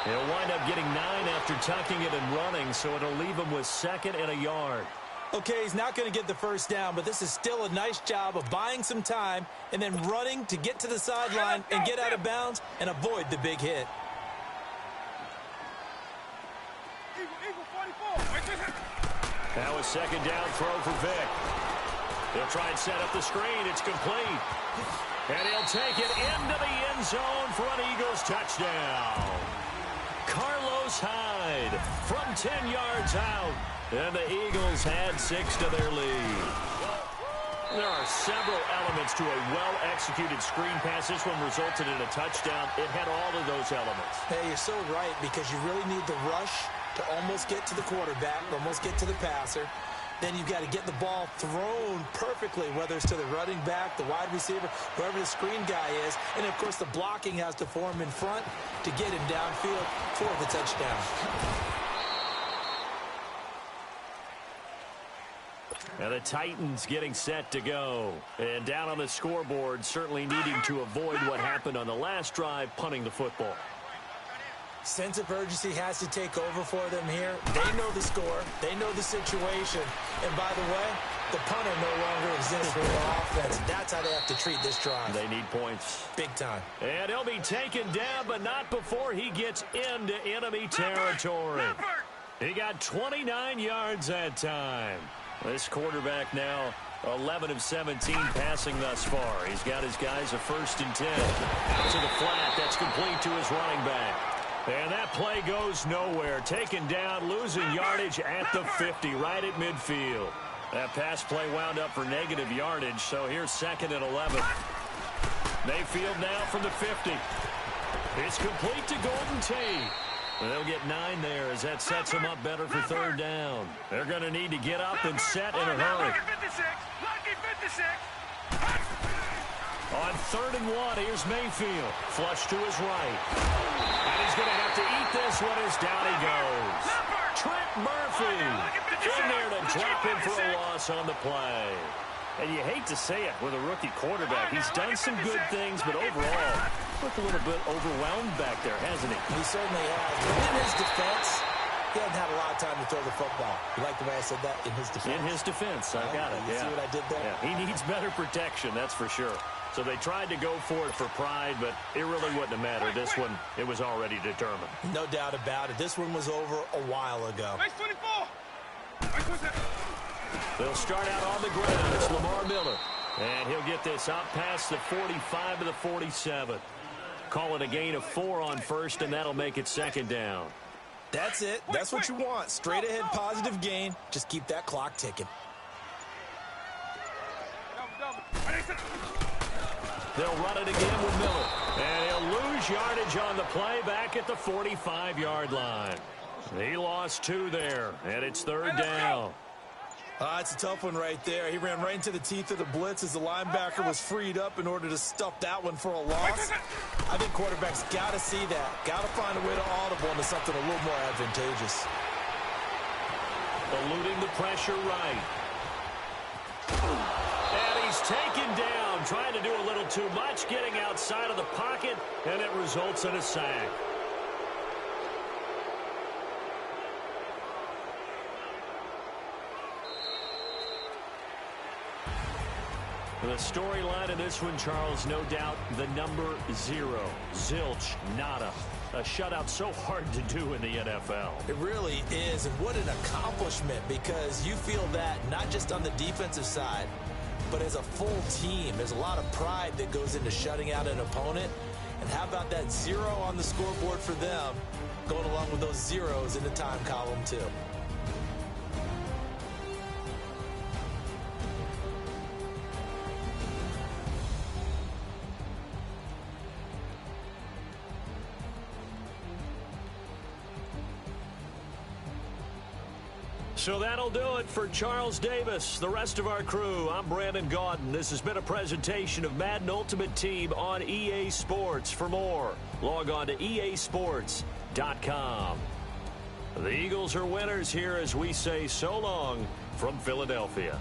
He'll wind up getting 9 after tucking it and running, so it'll leave him with 2nd and a yard. Okay, he's not going to get the first down, but this is still a nice job of buying some time and then running to get to the sideline and get out of bounds and avoid the big hit. Now a 2nd down throw for Vick. He'll try and set up the screen. It's complete. And he'll take it into the end zone for an Eagles touchdown. Carlos Hyde from 10 yards out. And the Eagles had 6 to their lead. There are several elements to a well-executed screen pass. This one resulted in a touchdown. It had all of those elements. Hey, you're so right, because you really need the rush to almost get to the quarterback, almost get to the passer. Then you've got to get the ball thrown perfectly, whether it's to the running back, the wide receiver, whoever the screen guy is. And, of course, the blocking has to form in front to get him downfield for the touchdown. And the Titans getting set to go. And down on the scoreboard, certainly needing to avoid what happened on the last drive, punting the football. Sense of urgency has to take over for them here. They know the score. They know the situation. And by the way, the punter no longer exists for their offense. That's how they have to treat this drive. They need points. Big time. And he'll be taken down, but not before he gets into enemy territory. He got 29 yards that time. This quarterback now 11 of 17 passing thus far. He's got his guys a 1st and 10. Out to the flat. That's complete to his running back. And that play goes nowhere. Taken down, losing yardage at the 50, right at midfield. That pass play wound up for negative yardage, so here's 2nd and 11. Mayfield now from the 50. It's complete to Golden Tate. And they'll get 9 there as that sets them up better for 3rd down. They're going to need to get up and set in a hurry. Lucky 56. On 3rd and 1, here's Mayfield. Flush to his right. And he's going to have to eat this one as down he goes. Trent Murphy in there to drop him for a loss on the play. And you hate to say it with a rookie quarterback. He's done some good things, but overall, looked a little bit overwhelmed back there, hasn't he? He certainly has. But in his defense, he hasn't had a lot of time to throw the football. You like the way I said that? In his defense. In his defense. I got it. You see what I did there? Yeah. He needs better protection, that's for sure. So they tried to go for it for pride, but it really wouldn't have mattered. This one, it was already determined. No doubt about it. This one was over a while ago. Nice 24. They'll start out on the ground. It's Lamar Miller. And he'll get this out past the 45 to the 47. Call it a gain of 4 on 1st, and that'll make it 2nd down. That's it. That's what you want. Straight ahead, positive gain. Just keep that clock ticking. They'll run it again with Miller. And he'll lose yardage on the play back at the 45-yard line. He lost 2 there, and it's 3rd down. It's a tough one right there. He ran right into the teeth of the blitz as the linebacker was freed up in order to stuff that one for a loss. I think quarterbacks got to see that. Got to find a way to audible into something a little more advantageous. Eluding the pressure right. And he's taken down, trying to do a little too much, getting outside of the pocket, and it results in a sack. The storyline in this one, Charles, no doubt the number 0. Zilch, nada. A shutout so hard to do in the NFL. It really is, and what an accomplishment, because you feel that not just on the defensive side, but as a full team. There's a lot of pride that goes into shutting out an opponent. And how about that 0 on the scoreboard for them, going along with those zeros in the time column, too. So that'll do it for Charles Davis, the rest of our crew. I'm Brandon Gaudin. This has been a presentation of Madden Ultimate Team on EA Sports. For more, log on to easports.com. The Eagles are winners here as we say so long from Philadelphia.